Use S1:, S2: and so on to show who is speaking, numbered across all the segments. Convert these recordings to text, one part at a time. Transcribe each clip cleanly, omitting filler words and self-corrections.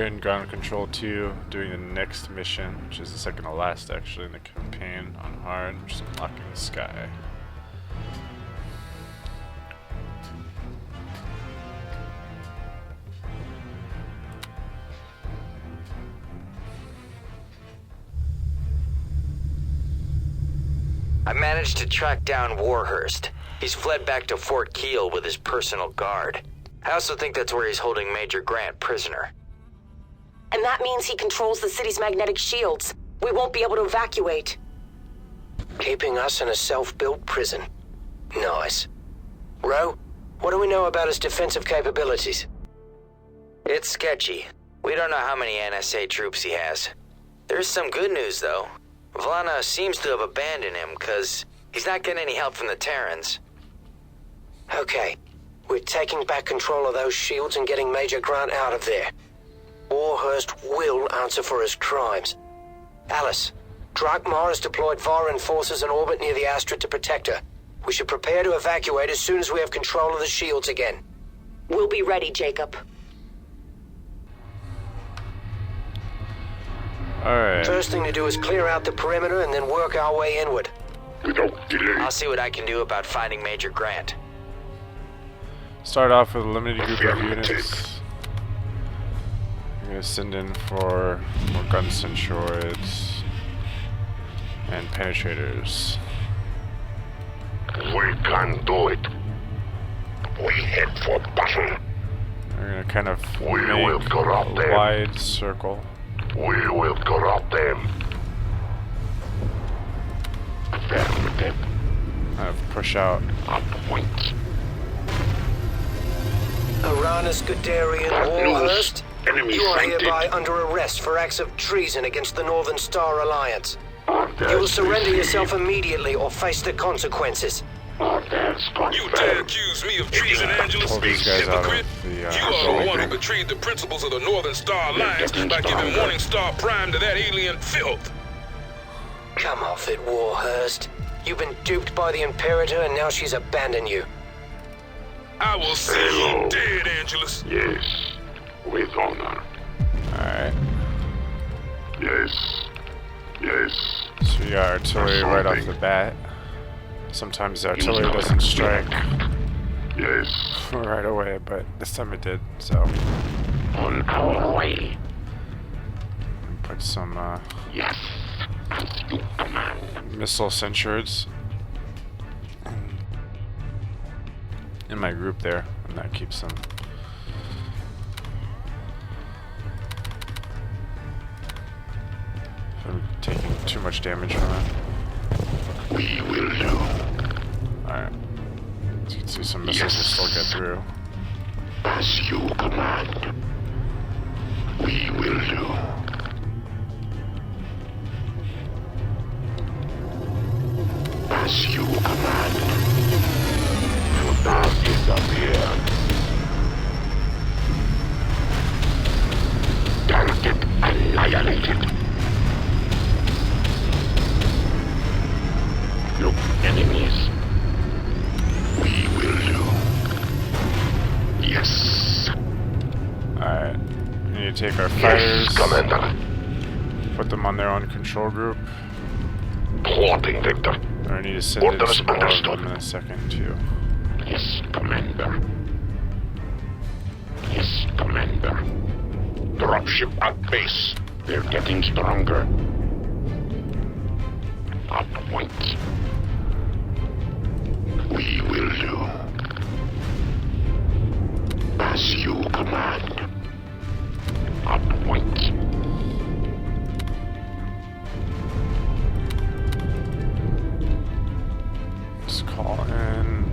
S1: in ground control 2, doing the next mission, which is the second to last actually in the campaign on hard, which is unlocking the sky.
S2: I managed to track down Warhurst. He's fled back to Fort Keel with his personal guard. I also think that's where he's holding Major Grant prisoner.
S3: And that means he controls the city's magnetic shields. We won't be able to evacuate.
S4: Keeping us in a self-built prison. Nice. Ro, what do we know about his defensive capabilities?
S2: It's sketchy. We don't know how many NSA troops he has. There's some good news, though. Vlana seems to have abandoned him, because he's not getting any help from the Terrans.
S4: Okay. We're taking back control of those shields and getting Major Grant out of there. Warhurst will answer for his crimes. Alice, Drakmar has deployed Viron forces in orbit near the Astra to protect her. We should prepare to evacuate as soon as we have control of the shields again.
S3: We'll be ready, Jacob.
S1: Alright.
S4: First thing to do is clear out the perimeter and then work our way inward.
S5: Without delay.
S2: I'll see what I can do about finding Major Grant.
S1: Start off with a limited group of units. I'm gonna send in for more gun centroids and penetrators.
S5: We can do it. We head for battle.
S1: We're gonna kind of
S5: We will
S1: make
S5: corrupt
S1: a
S5: them.
S1: wide circle.
S5: We will corrupt them. Affirmative.
S1: Kind of push out.
S5: Up point.
S4: Uranus, Guderian,
S5: Bad news.
S4: Warhurst,
S5: Enemy
S4: you are
S5: sighted.
S4: hereby under arrest for acts of treason against the Northern Star Alliance.
S5: Orders
S4: You will surrender
S5: received.
S4: yourself immediately or face the consequences.
S5: Orders
S6: You dare
S5: confirmed.
S6: accuse me of treason, Angelus?
S1: Pull these guys out
S6: Hypocrite!
S1: of the
S6: You are the
S1: building.
S6: one who betrayed the principles of the Northern Star Alliance by giving Morning Star Prime to that alien filth.
S4: Come off it, Warhurst. You've been duped by the Imperator and now she's abandoned you.
S6: I will see
S5: Hello.
S6: you dead, Angelus.
S5: Yes. With honor.
S1: Alright.
S5: Yes. Yes.
S1: So we got artillery right off the bat. Sometimes the artillery doesn't strike
S5: Yes.
S1: right away, but this time it did, so
S5: On our way.
S1: put some
S5: Yes. As you command.
S1: missile centroids in my group there, and that keeps them from taking too much damage from it.
S5: We will do.
S1: Alright. So you can see some missiles will still get through.
S5: As you command. We will do. As you command. Do not disappear. Target annihilated. Look, enemies. We will do. Yes.
S1: Alright. We need to take our
S5: Yes,
S1: fighters,
S5: Commander.
S1: put them on their own control group.
S5: Plotting, Victor.
S1: I need to send in
S5: Orders
S1: some more of
S5: understood.
S1: them in a second too.
S5: Yes, Commander. Yes, Commander. Dropship at base. They're getting stronger. Up point. We will do. As you command. Up point.
S1: Let's call in.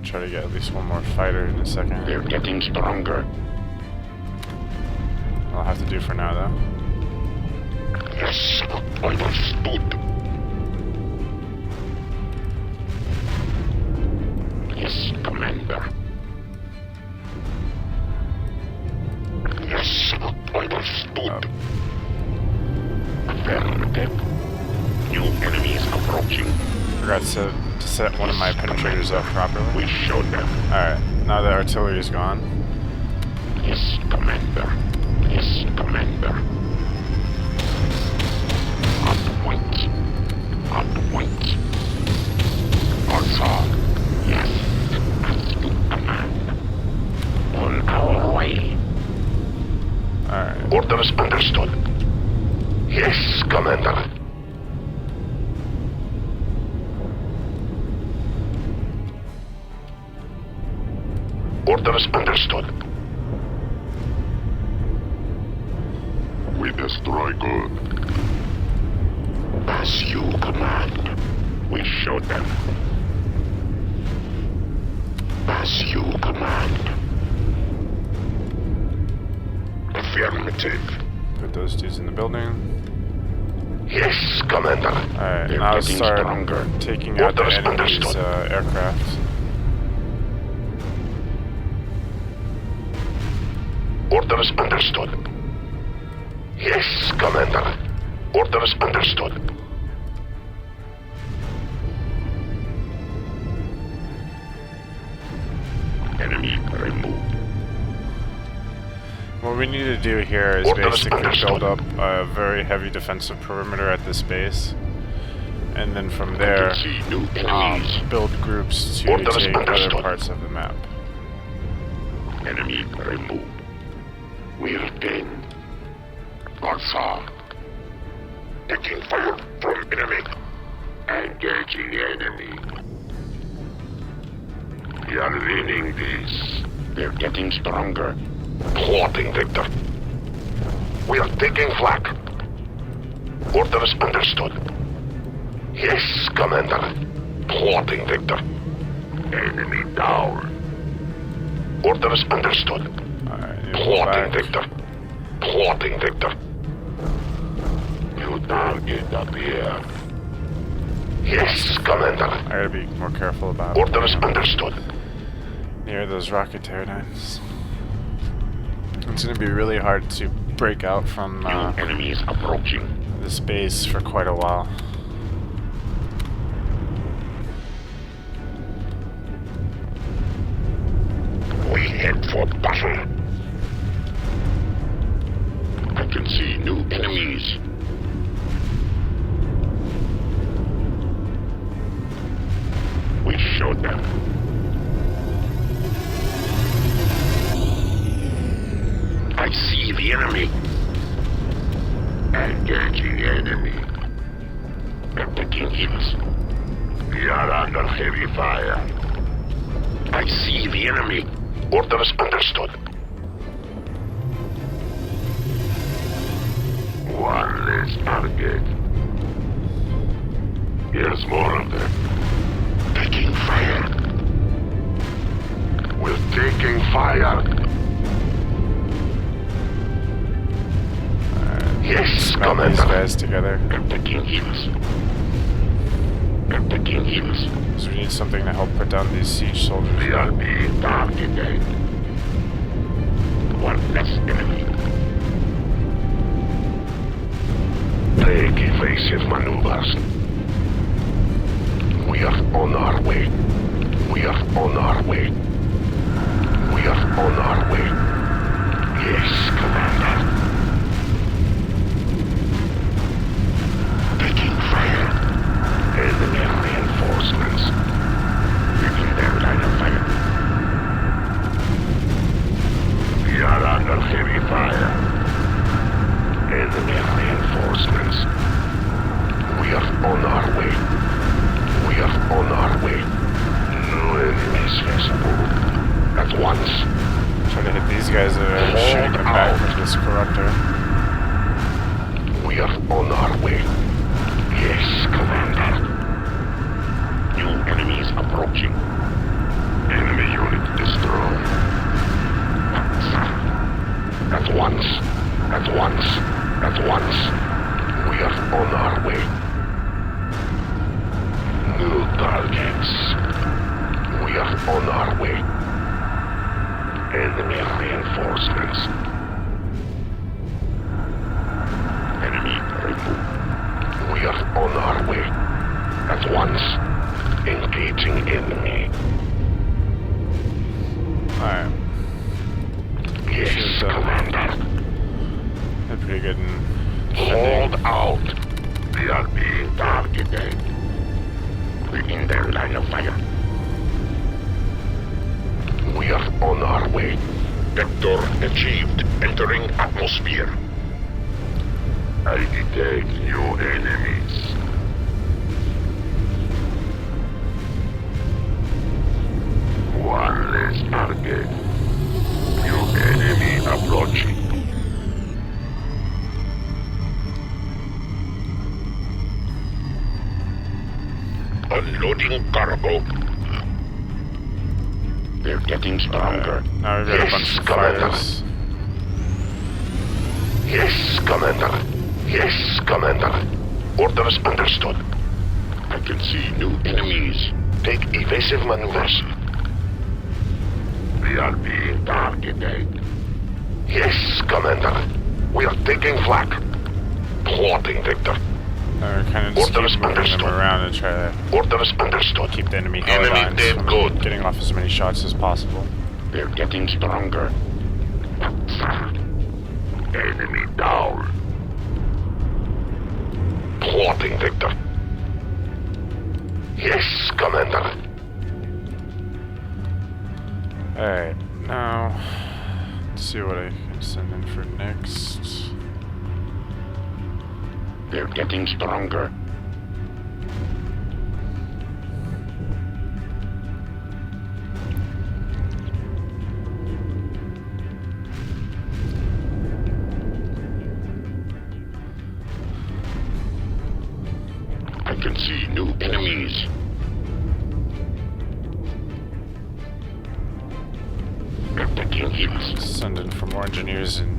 S1: Try to get at least one more fighter in a second.
S5: They're getting stronger.
S1: I'll have to do for now though.
S5: Yes, understood. Yes, Commander. Yes, understood. Affirmative. New enemies approaching.
S1: Forgot to set one of my penetrators up properly.
S5: We showed them.
S1: Alright, now the artillery is gone.
S5: Yes, Commander. Yes, Commander. On point. On point. Also, yes, as you command. On our way.
S1: Alright.
S5: Orders understood. Yes, Commander. Orders understood. We destroy good. As you command. We show them. As you command. Affirmative.
S1: Put those dudes in the building.
S5: Yes, Commander.
S1: Alright,
S5: They're
S1: now
S5: getting
S1: start
S5: stronger.
S1: taking out the
S5: Orders
S1: enemy's
S5: understood.
S1: aircraft.
S5: Orders understood. Yes, Commander. Orders understood. Enemy removed.
S1: What we need to do here is
S5: Orders
S1: basically
S5: understood.
S1: build up a very heavy defensive perimeter at this base. And then from
S5: I
S1: there,
S5: can see new enemies.
S1: build groups to
S5: Orders
S1: take other
S5: understood.
S1: parts of the map.
S5: Enemy removed. We're in. Also, taking fire from enemy. Engaging enemy. We are winning this. They're getting stronger. Plotting, Victor. We are taking flak. Orders understood. Yes, Commander. Plotting, Victor. Enemy down. Orders understood.
S1: Alright, you go
S5: Plotting,
S1: back.
S5: Victor. Plotting, Victor. New target up here. Yes, Commander.
S1: I gotta be more careful about
S5: Orders
S1: being
S5: understood.
S1: near those rocket pterodines. It's gonna be really hard to break out from
S5: New enemies approaching.
S1: this base for quite a while.
S5: We head for battle. I can see new enemies. We show them. I see the enemy. Engaging enemy. They're taking hits. We are under heavy fire. I see the enemy. Orders understood. One less target. Here's more of them. Taking fire. We're taking fire. Yes,
S1: Mount these
S5: Commander.
S1: guys together.
S5: They're taking hits. They're taking hits.
S1: Because we need something to help put down these siege soldiers.
S5: We are being targeted. One less enemy. Take evasive maneuvers. We are on our way. We are on our way. We are on our way. Yes, Commander. Taking fire. Enemy reinforcements. Taking their line of fire. We are under heavy fire. Enemy reinforcements. We are on our way. We are on our way. No enemies visible. At once.
S1: Try to hit these guys that are
S5: Hold
S1: shooting them back
S5: out.
S1: with this corruptor.
S5: We are on our way. Yes, Commander. New enemies approaching. Enemy unit destroyed. At once. At once. At once. We are on our way. New targets. We are on our way. Enemy reinforcements. Enemy removed. We are on our way. At once. Engaging enemy.
S1: Alright.
S5: Yes,
S1: They're pretty good in
S5: Hold
S1: defending.
S5: out. We are being targeted. We're in their line of fire. We are on our way. Vector achieved. Entering atmosphere. I detect new enemies. One less target. New enemy approaching. Unloading cargo. They're getting stronger.
S1: Now we've got a bunch of fighters.
S5: Yes, Commander. Yes, Commander. Orders understood. I can see new enemies. Take evasive maneuvers. We are being targeted. Yes, Commander. We are taking flak. Plotting, Victor.
S1: We're kind of just
S5: Orders
S1: keep moving them
S5: understood.
S1: around and try to
S5: Orders understood.
S1: keep the enemy
S5: Enemy
S1: held
S5: dead
S1: on,
S5: good.
S1: getting off as many shots as possible.
S5: They're getting stronger. Enemy down. Plotting, Victor. Yes, Commander.
S1: Alright, now let's see what I can send in for next.
S5: They're getting stronger. I can see new enemies. They're taking hits.
S1: Send in for more engineers and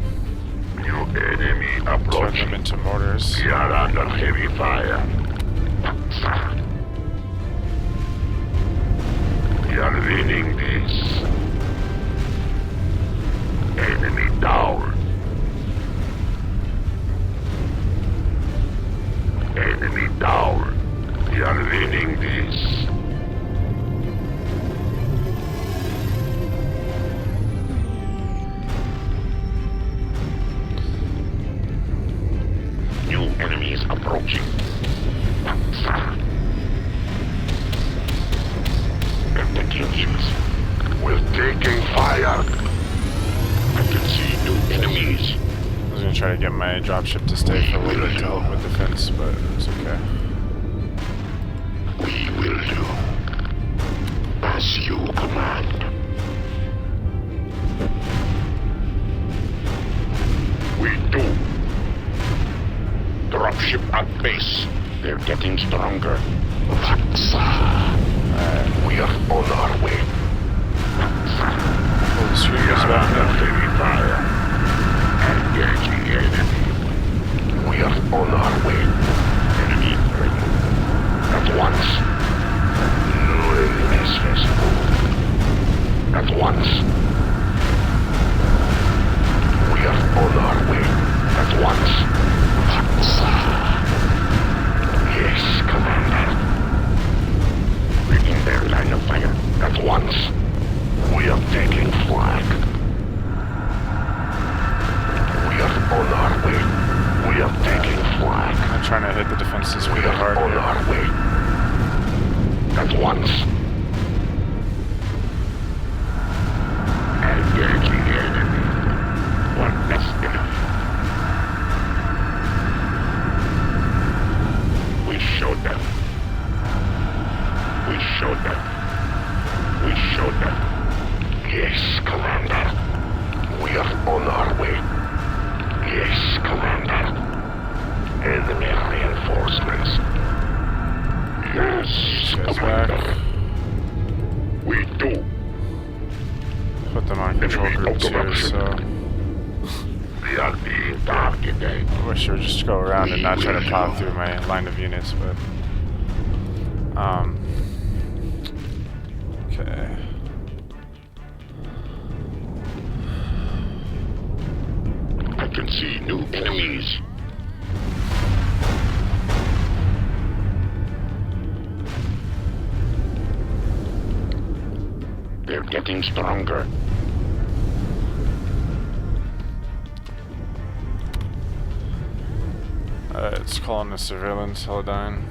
S5: New enemy
S1: turn them
S5: approaching.
S1: into mortars.
S5: We are under heavy fire. We are winning this. Enemy down. Enemy down. We are winning this. New enemies approaching. They're taking hits. We're taking fire. I can see new enemies.
S1: I was gonna try to get my dropship to stay for a little bit to help with defense, but it's okay.
S5: We will do as you command. We do. Dropship at base. They're getting stronger. We are on our way.
S1: Pull the streamers
S5: We are
S1: back
S5: under
S1: up.
S5: heavy fire. Engaging enemy. We are on our way. Enemy threat. At once. No enemies visible. At once. We are on our way. At once. Yes, Commander. We're in their line of fire. At once. We are taking flag. We are on our way. We are taking flag.
S1: I'm trying to hit the defenses
S5: We
S1: pretty
S5: are
S1: hard
S5: on
S1: here.
S5: our way. At once. Engaging enemy. One less enough. We showed them. We showed them. We showed them. Yes, Commander. We are on our way. Yes, Commander. Enemy reinforcements. Yes,
S1: Guys
S5: Commander.
S1: back.
S5: We do.
S1: Put them on control
S5: Enemy
S1: group 2,
S5: automatic.
S1: so
S5: We are being targeted.
S1: I wish I would just go around and not try to plow through my line of units, but okay.
S5: I can see new enemies. They're getting stronger.
S1: It's calling the surveillance holodyne.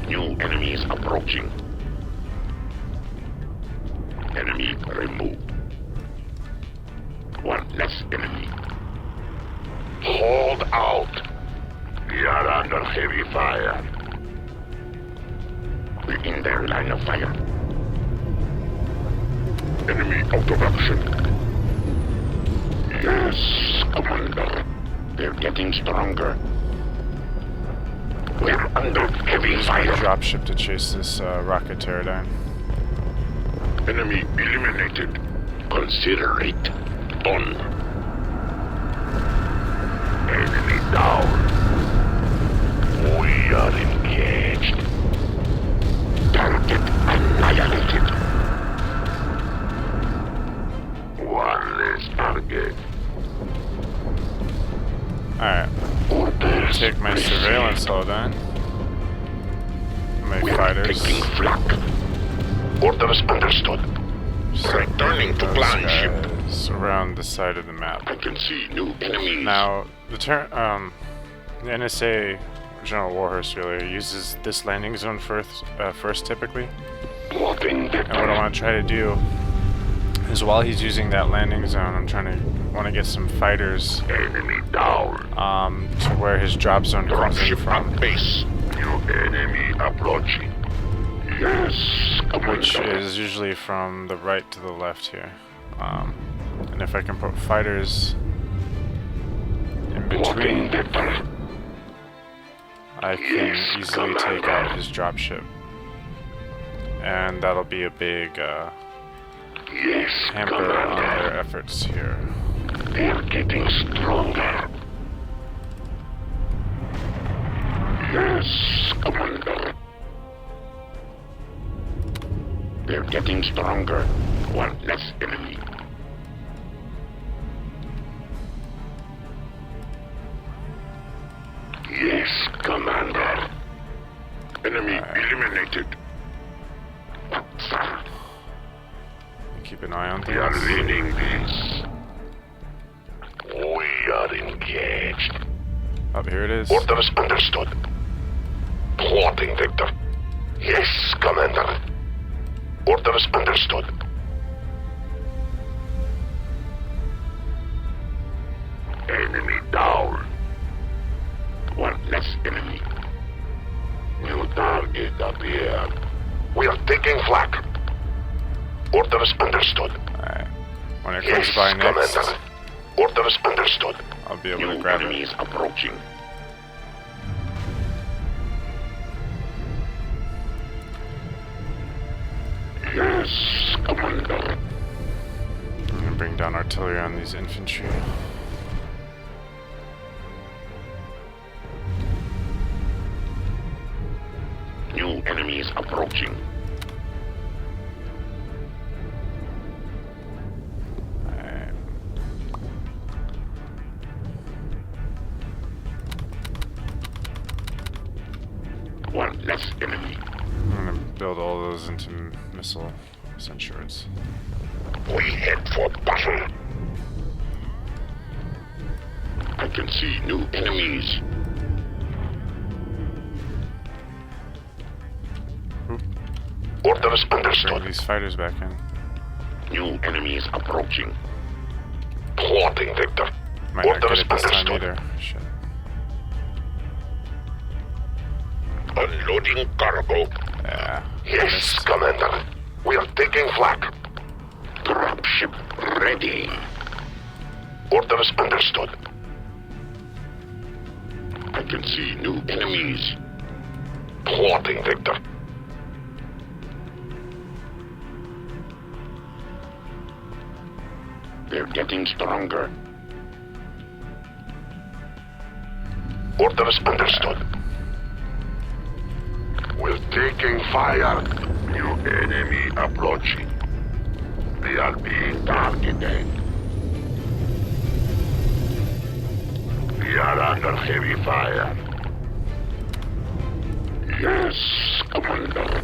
S5: New enemies approaching. Enemy removed. One less enemy. Hold out. We are under heavy fire. We're in their line of fire. Enemy out of action. Yes, Commander. They're getting stronger. We're under heavy fire.
S1: Dropship to chase this rocket pterodine.
S5: Enemy eliminated. Consider it done. Enemy down. We are engaged. Target annihilated. One less target.
S1: Alright.
S5: Orders
S1: Take my surveillance holodyne. My
S5: We're
S1: fighters.
S5: taking flak. Orders understood. Returning to
S1: Those
S5: clan ship.
S1: guys around the side of the map.
S5: I can see new enemies.
S1: Now, the NSA General Warhorse really uses this landing zone first typically.
S5: Plotting the
S1: And what I want to try to do is while he's using that landing zone, want to get some fighters
S5: enemy down.
S1: to where his drop zone comes in
S5: Dropship
S1: from,
S5: on base. New enemy approaching. Yes,
S1: which
S5: Commander.
S1: is usually from the right to the left here. And if I can put fighters in
S5: Plotting
S1: between,
S5: the
S1: I can easily take out his dropship. And that'll be a big
S5: Yes,
S1: hamper on
S5: Commander.
S1: their efforts here.
S5: They're getting stronger. Yes, Commander. They're getting stronger. One less enemy. Yes, Commander. Enemy eliminated. Sir,
S1: Keep an eye on
S5: we are
S1: things.
S5: leading this. We are engaged.
S1: Oh, here it is.
S5: Orders understood. Plotting, Victor. Yes, Commander. Orders understood. Enemy down. One less enemy. New target appeared. We are taking flak. Orders understood.
S1: Alright. When it
S5: Yes,
S1: comes by next,
S5: Commander. Orders understood.
S1: I'll be able to
S5: New
S1: grab it.
S5: enemies approaching. Yes, Commander.
S1: I'm gonna bring down artillery on these infantry.
S5: New enemies approaching.
S1: Alright.
S5: One less enemy.
S1: I'm gonna build all those into missile sensors.
S5: We head for battle. I can see new enemies.
S1: Oop.
S5: Orders
S1: Bring
S5: understood.
S1: these fighters back in.
S5: New enemies approaching. Plotting, Victor.
S1: Might not get
S5: Orders
S1: it this time
S5: understood.
S1: either. Shit.
S5: Unloading cargo.
S1: Yeah.
S5: Yes,
S1: Missed.
S5: Commander. We are taking flak. Dropship ready. Orders understood. I can see new enemies. Plotting, Victor. They're getting stronger. Orders understood. We're taking fire. New enemy approaching. They are being targeted. We are under heavy fire. Yes, Commander.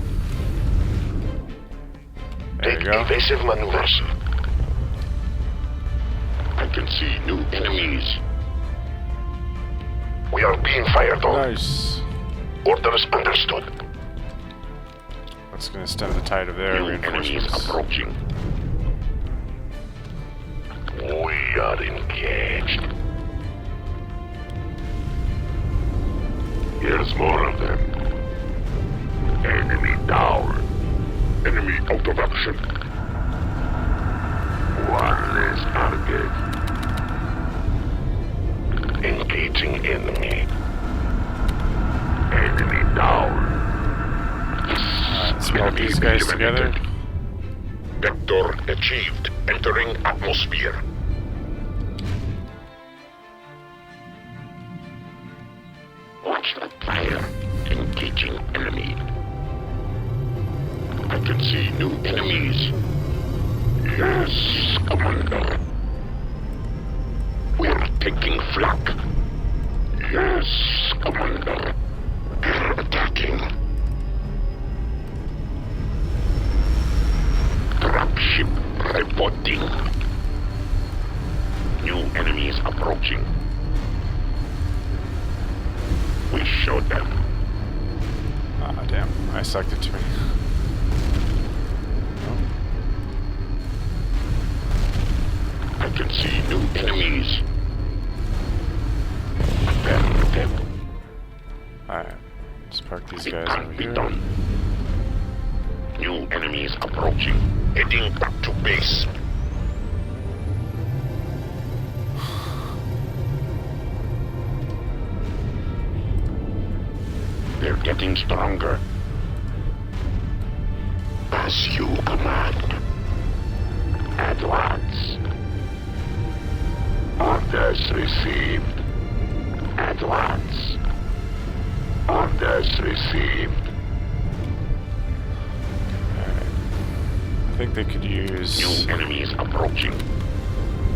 S1: There you go.
S5: Evasive maneuvers. I can see new enemies. We are being fired on.
S1: Nice.
S5: Orders understood.
S1: That's gonna stem the tide of their
S5: New enemies
S1: reinforcements.
S5: approaching. We are engaged. Here's more of them. Enemy down. Enemy out of action. One less target. Engaging enemy. Enemy down.
S1: Let's melt these guys together.
S5: Vector achieved. Entering atmosphere. Watch the fire. Engaging enemy. I can see new enemies. Yes, Commander. We're taking flak. Yes, Commander. We're attacking. Dropship reporting. New enemies approaching. We showed them.
S1: Ah, damn. I sucked it to me.
S5: I can see new enemies. Affirmative.
S1: Alright. Let's park these
S5: It
S1: guys over
S5: can't be
S1: here.
S5: done. New enemies approaching. Heading back to base. They're getting stronger. As you command. Advance. Orders received. Advance. Orders received.
S1: I think they could use
S5: New enemies approaching.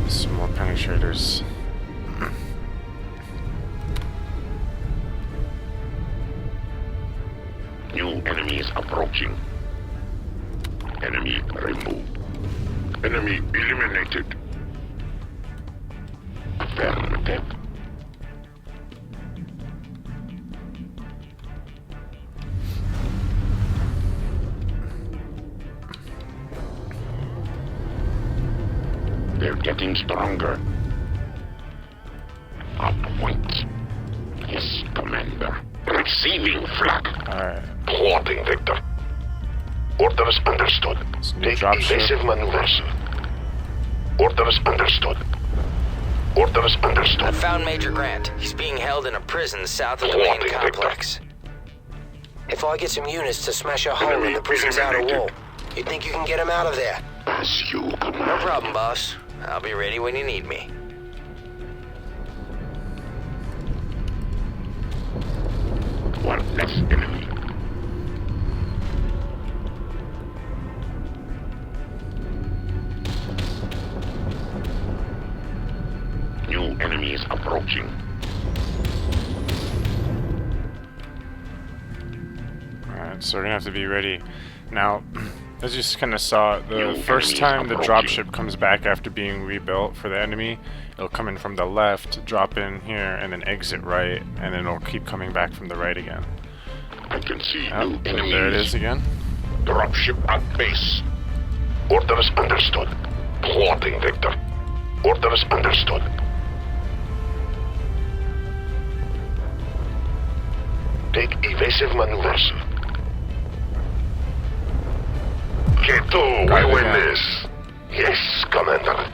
S1: some more penetrators.
S5: New enemies approaching. Enemy removed. Enemy eliminated. Affirmative. They're getting stronger. Up point. Yes, Commander. Receiving flak.
S1: Alright.
S5: Plotting, Victor. Orders understood.
S1: It's new
S5: Take
S1: dropship.
S5: evasive maneuvers. Orders understood. Orders
S2: I
S5: understood.
S2: found Major Grant. He's being held in a prison south of the main
S5: Plotting,
S2: complex.
S4: If I get some units to smash a hole in the prison's outer wall, you think you can get him out of there?
S5: As you command.
S2: No problem, boss. I'll be ready when you need me.
S5: One less enemy. New enemies approaching.
S1: Alright, so we're gonna have to be ready. Now, as you kind of saw, the
S5: New
S1: first
S5: enemies
S1: time the
S5: approaching.
S1: dropship comes back after being rebuilt for the enemy, it'll come in from the left, drop in here, and then exit right, and then it'll keep coming back from the right again.
S5: I can see
S1: Yep,
S5: new
S1: and
S5: enemies.
S1: there it is again.
S5: Dropship at base. Orders understood. Plotting, Victor. Orders understood. Take evasive maneuvers. Keto,
S1: Got
S5: we
S1: it
S5: win
S1: again.
S5: this. Yes, Commander.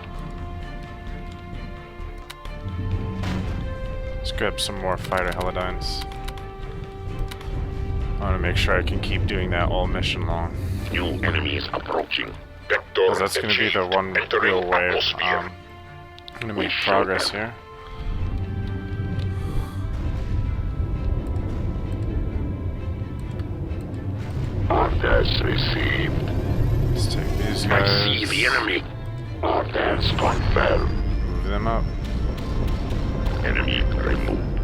S1: Let's grab some more fighter helidynes. I want to make sure I can keep doing that all mission long.
S5: New enemies approaching. Vector
S1: Because that's going to be the
S5: achieved.
S1: one
S5: Entering
S1: real way
S5: atmosphere.
S1: I'm going to
S5: We
S1: make
S5: show
S1: progress
S5: them.
S1: here.
S5: Orders received.
S1: Let's take these
S5: I see
S1: guys,
S5: the enemy. Orders confirmed.
S1: move them up.
S5: Enemy removed.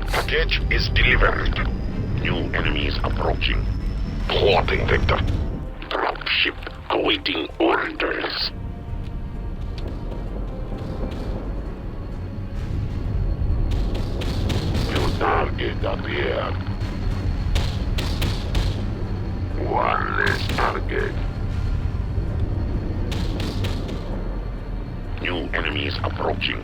S5: Package is delivered. New enemies approaching. Plotting, Victor. Dropship awaiting orders. Commander. One less target. New enemies approaching.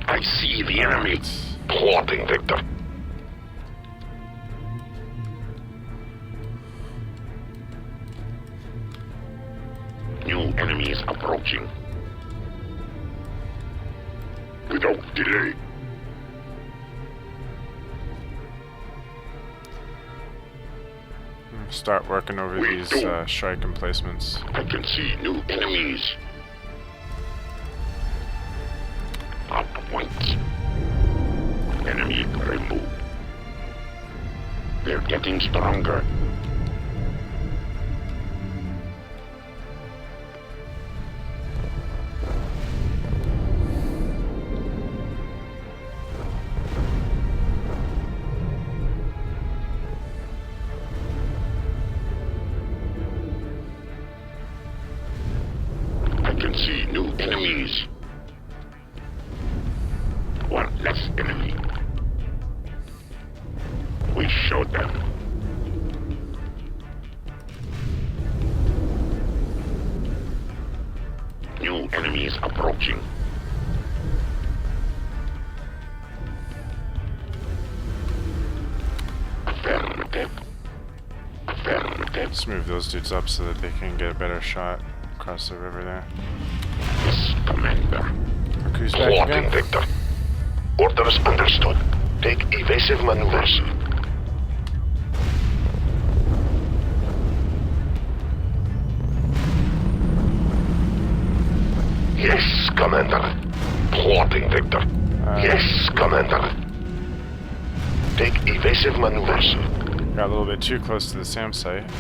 S5: I see the enemy. Plotting, Victor. New enemies approaching. Without delay.
S1: Start working over these strike emplacements.
S5: I can see new enemies. Up points. Enemy removed. They're getting stronger. I can see new enemies. One less enemy. We showed them. New enemies approaching. Affirmative. Affirmative.
S1: Let's move those dudes up so that they can get a better shot across the river there.
S5: Yes, Commander.
S1: Our crew's back
S5: Plotting,
S1: again.
S5: Victor. Orders understood. Take evasive maneuvers. Yes, Commander. Plotting, Victor. Yes, Commander. Take evasive maneuvers.
S1: Got a little bit too close to the SAM site.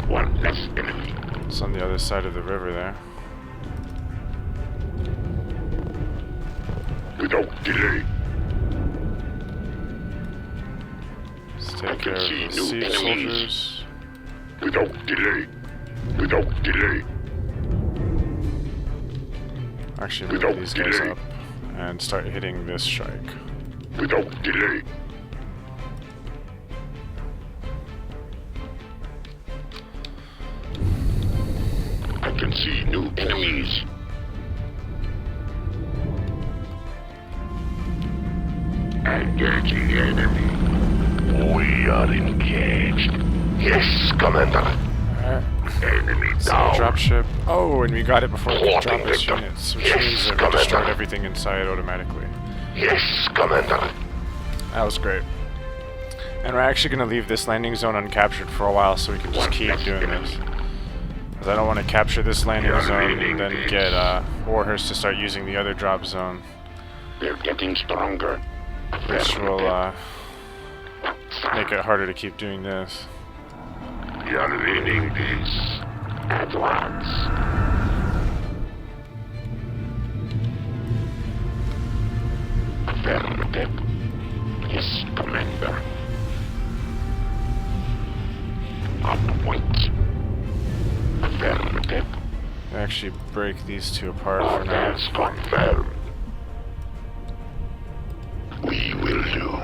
S5: One less enemy.
S1: It's on the other side of the river there.
S5: Without delay.
S1: Let's
S5: I
S1: take
S5: can
S1: care of
S5: see
S1: the
S5: new
S1: siege
S5: enemies.
S1: soldiers.
S5: Without delay. Without delay.
S1: Actually, move
S5: Without
S1: these guys
S5: delay.
S1: up and start hitting this strike.
S5: Without delay. I can see new enemies. Engaging enemy. We are engaged. Yes, Commander.
S1: Alright.
S5: Enemy
S1: So
S5: down.
S1: dropship. Oh, and we got it before it could
S5: Plotting,
S1: drop its
S5: Victor.
S1: units, which
S5: Yes,
S1: means that we
S5: Commander.
S1: destroyed everything inside automatically.
S5: Yes, Commander.
S1: That was great. And we're actually going to leave this landing zone uncaptured for a while so we can just keep doing this. Because I don't want to capture this landing zone and then get Warhurst to start using the other drop zone,
S5: They're getting stronger.
S1: which will make it harder to keep doing this.
S5: You're winning this. Advance. Affirmative. Yes, Commander. Up point. Affirmative.
S1: Actually break these two apart for now.
S5: Orders confirmed. We will do.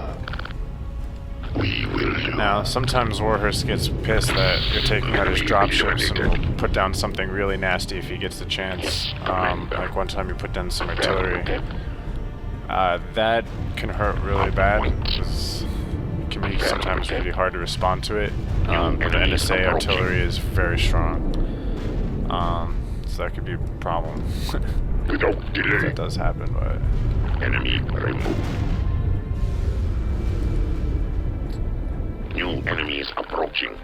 S5: We will do.
S1: Now, sometimes Warhurst gets pissed that you're taking out his dropships and will put down something really nasty if he gets the chance. Like one time you put down some artillery. That can hurt really bad, because it can be sometimes really hard to respond to it. The NSA artillery is very strong. So that could be a problem.
S5: Without delay.
S1: That does happen, but...
S5: Enemy removed. New enemies approaching.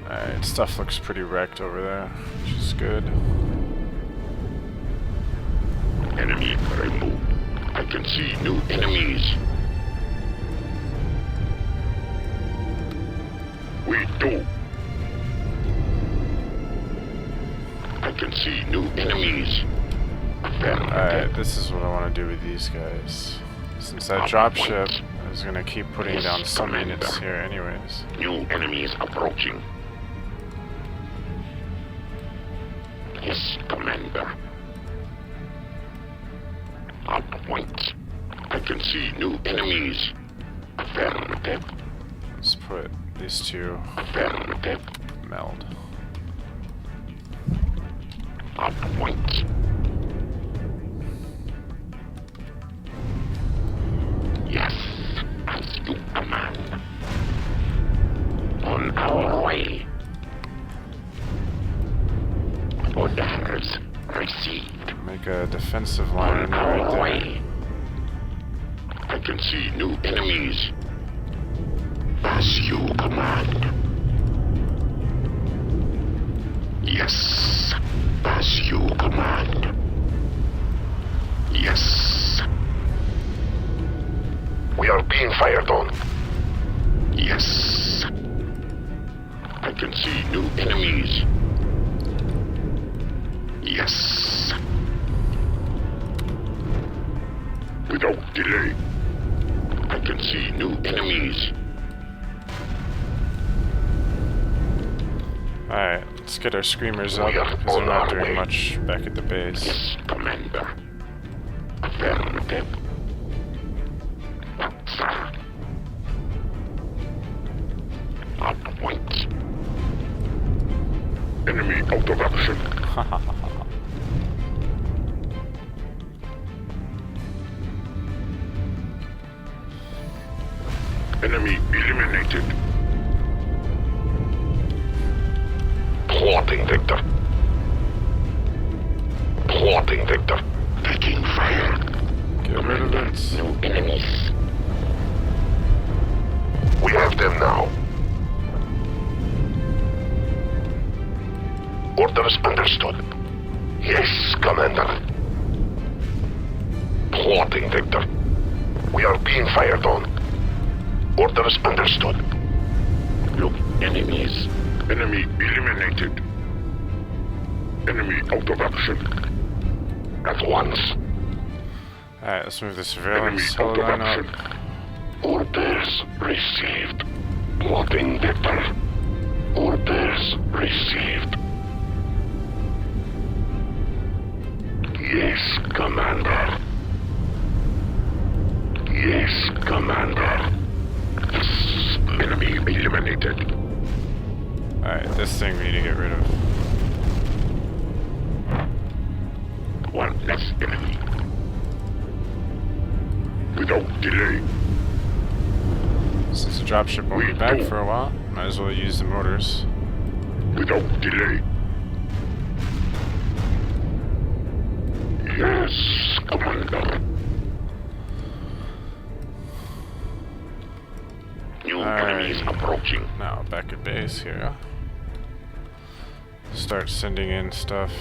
S1: Alright, stuff looks pretty wrecked over there, which is good.
S5: Enemy removed. I can see new enemies. We do. I can see new enemies.
S1: Alright, this is what I want to do with these guys. Since that dropship I was gonna keep putting down some units here anyways.
S5: New enemies approaching. Yes, Commander. Up point. I can see new enemies. Affirmative.
S1: Let's put these two
S5: Affirmative.
S1: meld.
S5: Up point. Yes, as you command. On our way. Orders received.
S1: Make a defensive line
S5: On our
S1: right there.
S5: way. I can see new enemies. As you command. Yes, as you command. Yes. We are being fired on. Yes. I can see new enemies. Yes. Without delay. I can see new enemies.
S1: Alright, let's get our screamers up
S5: We are
S1: because they're
S5: on
S1: not
S5: our
S1: doing
S5: way.
S1: much back at the base.
S5: Yes, Commander. Affirmative. Sir. Up point. Enemy out of action. Enemy eliminated. Plotting, Victor. Plotting, Victor. Taking fire.
S1: Get rid of it.
S5: No enemies. We have them now. Orders understood. Yes, Commander. Plotting, Victor. We are being fired on. Orders understood. Look, enemies. Enemy eliminated. Enemy out of action. At once.
S1: Alright, let's move the
S5: Enemy
S1: surveillance
S5: out of
S1: hololine
S5: action.
S1: up.
S5: Orders received. Plotting, Victor. Orders received. Yes, Commander. Yes, Commander. Yes, enemy eliminated.
S1: Alright, this thing we need to get rid of.
S5: One less enemy. Without delay.
S1: Since the dropship won't be back for a while, might as well use the motors.
S5: Without delay. Yes, Commander. New enemies approaching.
S1: Now, back at base here. Start sending in stuff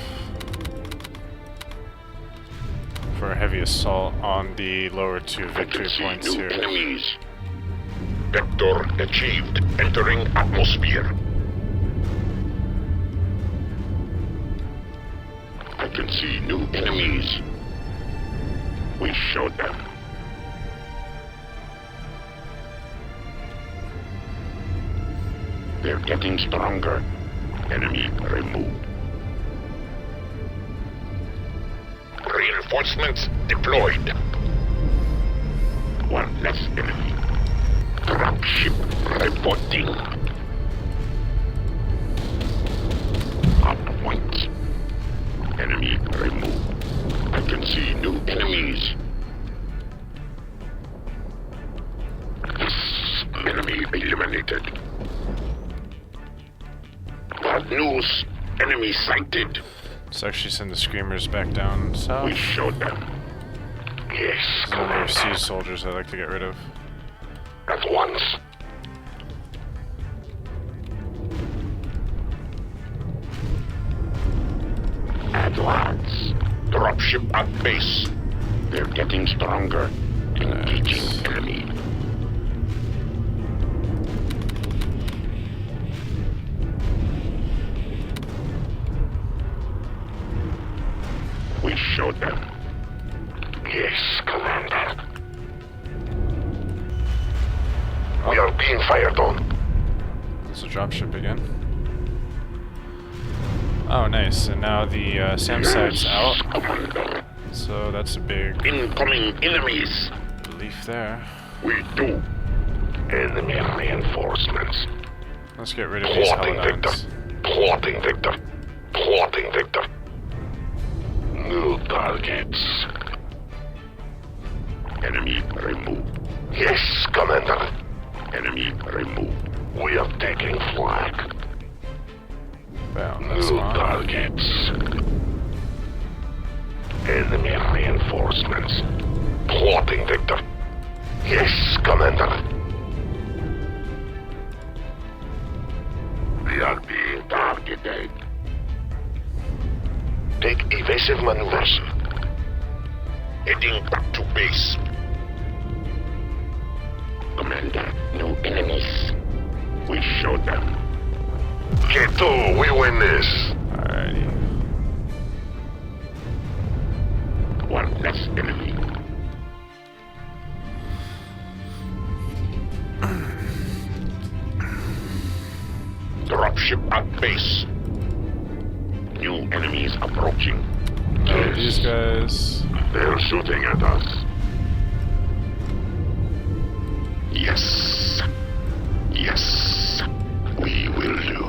S1: for a heavy assault on the lower two victory points
S5: New
S1: here.
S5: enemies. Vector achieved. Entering atmosphere. I can see new enemies. We showed them. They're getting stronger. Enemy removed. Reinforcements deployed. One less enemy. Dropship reporting. Up point. Enemy removed. I can see new enemies. Yes, enemy eliminated. Bad news. Enemy sighted.
S1: Let's actually send the screamers back down south.
S5: We showed them. Yes,
S1: There's a number of
S5: Commander.
S1: siege soldiers I'd like to get rid of.
S5: At once. Advance. Dropship at base. They're getting stronger. Engaging enemy. We showed them. Yes, Commander. We are being fired on.
S1: It's a dropship again. Oh, nice. And now the SAM site's out.
S5: Commander.
S1: So that's a big
S5: Incoming enemies.
S1: relief there.
S5: We do. Enemy reinforcements.
S1: Let's get rid of these
S5: Plotting Victor.
S1: Holodynes.
S5: Plotting Victor. Plotting Victor. New targets. Enemy removed. Yes, Commander. Enemy removed. We are taking flag.
S1: Bam, that's
S5: New
S1: one.
S5: targets. Enemy reinforcements. Plotting Victor. Yes, Commander. We are being targeted. Take evasive maneuvers. Heading back to base. Commander, no enemies. We showed them. K2, we win this.
S1: Alrighty.
S5: One less enemy. Dropship at base. New enemies approaching.
S1: These guys.
S5: They're shooting at us. Yes. Yes. We will do.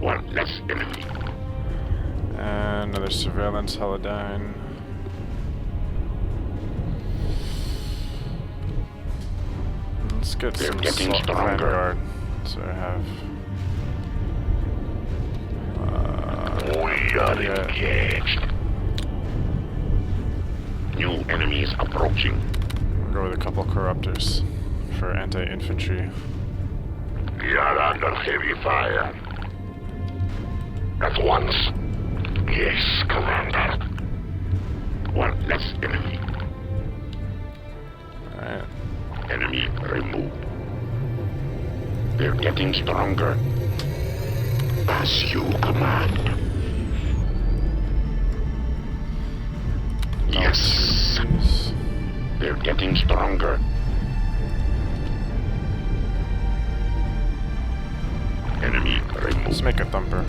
S5: One less enemy.
S1: And another surveillance holodyne. Let's get
S5: They're
S1: some
S5: getting
S1: assault
S5: stronger.
S1: vanguard. So I have.
S5: We are
S1: yeah.
S5: engaged. New enemies approaching.
S1: We'll go with a couple corruptors for anti-infantry.
S5: We are under heavy fire. At once. Yes, Commander. One less enemy.
S1: Alright.
S5: Enemy removed. They're getting stronger. As you command. Yes.
S1: Jeez.
S5: They're getting stronger. Enemy
S1: Let's
S5: removed.
S1: make a thumper.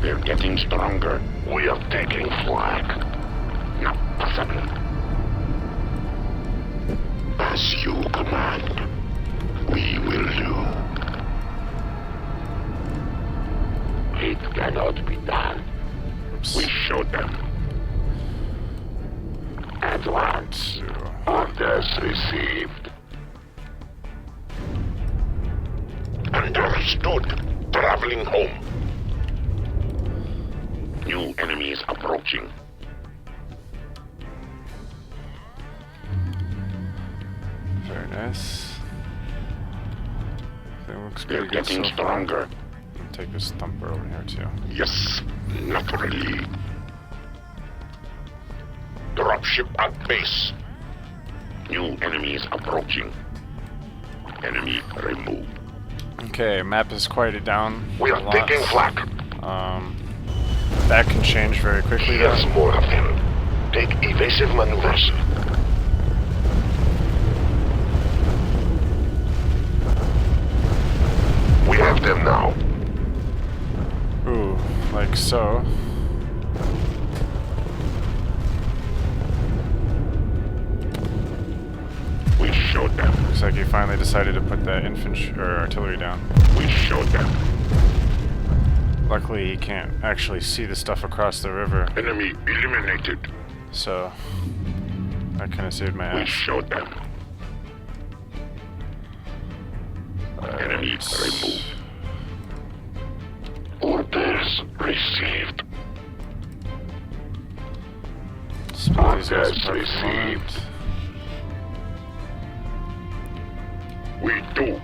S5: They're getting stronger. We are taking flag. Not possible. As you command. We will do. It cannot be done.
S1: Oops.
S5: We showed them. Advance. Orders received. Understood. Traveling home. New enemies approaching.
S1: Very nice. That looks
S5: They're
S1: pretty good
S5: getting
S1: so far.
S5: stronger.
S1: I'll take this thumper over here too.
S5: Yes, naturally. Dropship at base. New enemies approaching. Enemy removed.
S1: Okay, map has quieted down.
S5: We
S1: a
S5: are
S1: lot.
S5: taking flag.
S1: That can change very quickly though.
S5: Here's more of them. Take evasive maneuvers. We have them now.
S1: Ooh, like so.
S5: We showed them.
S1: Looks like he finally decided to put that infantry or artillery down.
S5: We showed them.
S1: Luckily, he can't actually see the stuff across the river,
S5: Enemy eliminated.
S1: so that kind of saved my
S5: We
S1: ass.
S5: showed them. Enemy removed. Orders received.
S1: Split these guys
S5: Orders
S1: apart for a
S5: received.
S1: moment.
S5: We do.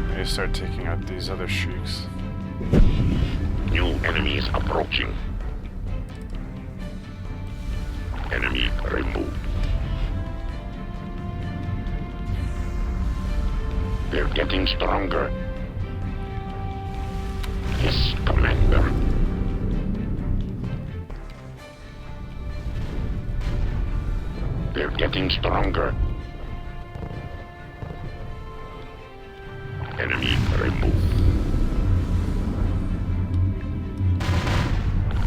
S1: Maybe start taking out these other shrieks.
S5: New enemies approaching. Enemy removed. They're getting stronger. Yes, Commander. They're getting stronger. Enemy removed.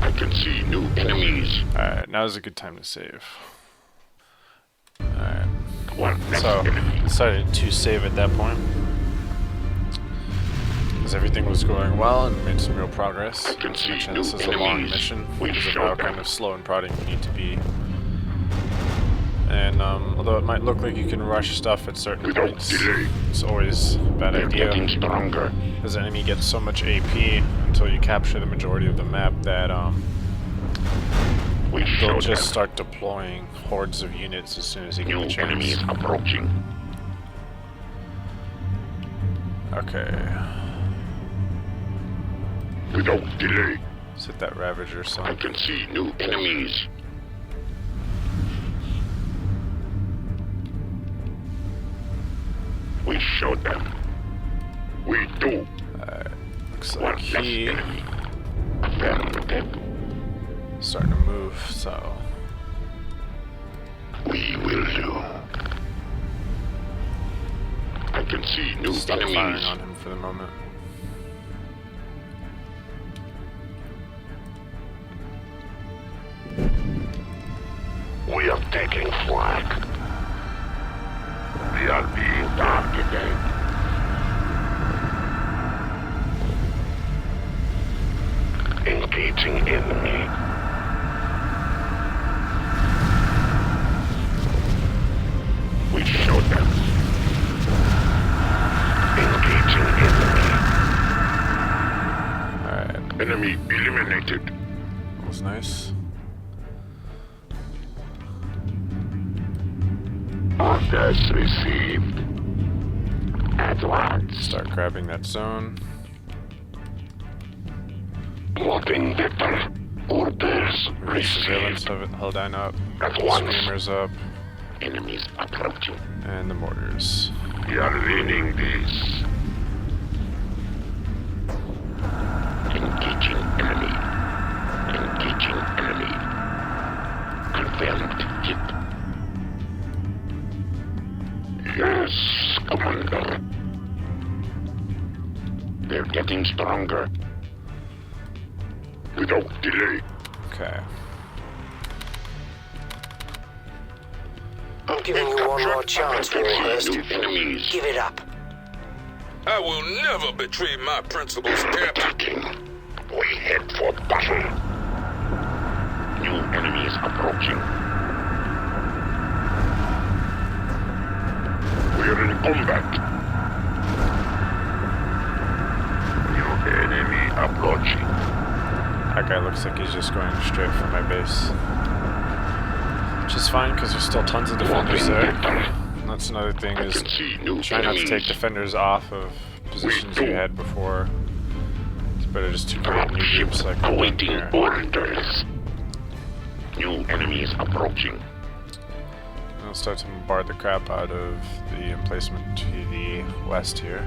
S5: I can see new enemies.
S1: Alright, now's a good time to save. Alright.
S5: One less
S1: So,
S5: enemy.
S1: decided to save at that point. Because everything was going well and made some real progress.
S5: I can see
S1: Mentioned
S5: new
S1: this is a long
S5: enemies.
S1: mission
S5: We
S1: because of
S5: showed
S1: how
S5: them.
S1: kind of slow and prodding you need to be. And although it might look like you can rush stuff at certain
S5: Without
S1: points,
S5: delay.
S1: it's always a bad
S5: They're
S1: idea.
S5: getting stronger.
S1: Because the enemy gets so much AP until you capture the majority of the map that
S5: We
S1: they'll
S5: showed
S1: just
S5: them.
S1: start deploying hordes of units as soon as they get
S5: New
S1: the chance.
S5: enemies approaching.
S1: Okay,
S5: Without delay.
S1: let's hit that Ravager
S5: I
S1: son.
S5: can see new enemies. We showed them. We do.
S1: Looks
S5: One
S1: like
S5: less
S1: he
S5: enemy. Affirmative.
S1: starting to move, so
S5: We will do. I can see new
S1: stop firing
S5: enemies.
S1: on him for the moment.
S5: We are taking flag. We are being targeted. Engaging enemy. We showed them. Engaging enemy.
S1: Alright,
S5: Enemy eliminated.
S1: that was nice.
S5: Orders received. Advance.
S1: Start grabbing that zone.
S5: Plotting better. Orders
S1: Surveillance
S5: received.
S1: held down up.
S5: At once.
S1: Screamers up.
S5: Enemies approaching.
S1: And the mortars.
S5: We are winning this. Engaging enemy. Engaging enemy. Confirmed hit. Yes, Commander. They're getting stronger. Without delay.
S1: Okay.
S4: I'm giving you one more chance, Warhurst.
S5: New enemies.
S4: Give it up.
S6: I will never betray my principles, Captain.
S5: Attacking. We head for battle. New enemies approaching. We're in combat. New enemy approaching.
S1: That guy looks like he's just going straight for my base. Which is fine, because there's still tons of defenders there. And that's another thing,
S5: I
S1: is
S5: can see new
S1: try not to take
S5: enemies.
S1: defenders off of positions you had before. It's better just to create new groups like the one
S5: Awaiting
S1: here.
S5: orders. New enemies approaching.
S1: I'll start to bombard the crap out of the emplacement to the west here.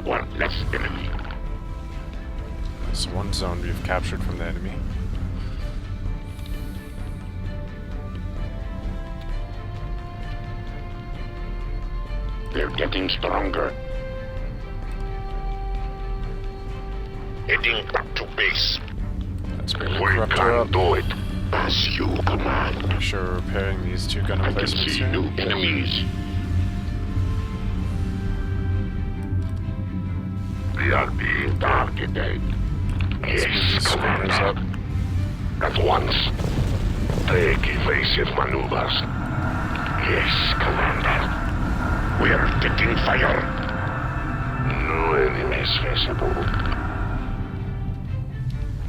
S5: One less enemy.
S1: That's one zone we've captured from the enemy.
S5: They're getting stronger. Heading back to base.
S1: Let's bring the
S5: We
S1: corruptor
S5: can
S1: up.
S5: do it. As you command.
S1: Make sure we're repairing these two gun
S5: I can
S1: emplacements
S5: see
S1: here.
S5: new enemies. We are being targeted.
S1: Let's move these
S5: Yes,
S1: screamers up.
S5: Commander. At once. Take evasive maneuvers. Yes, Commander. We are taking fire. No enemies visible.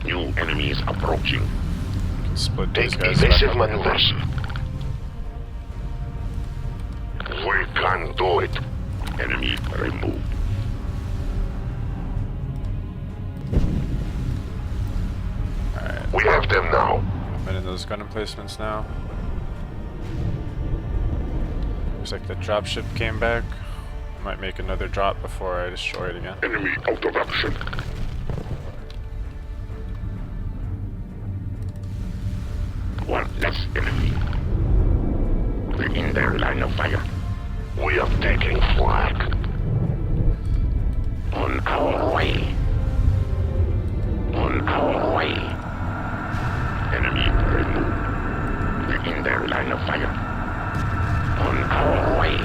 S5: New enemies approaching.
S1: Split these
S5: Take
S1: guys back
S5: evasive
S1: up.
S5: maneuvers. We can do it. Enemy removed.
S1: Alright,
S5: We have them now.
S1: I'm in those gun emplacements now. Looks like the dropship came back. I might make another drop before I destroy it again.
S5: Enemy out of action. less enemy. We're in their line of fire. We are taking flag. On our way. On our way. Enemy removed. We're in their line of fire. On our way.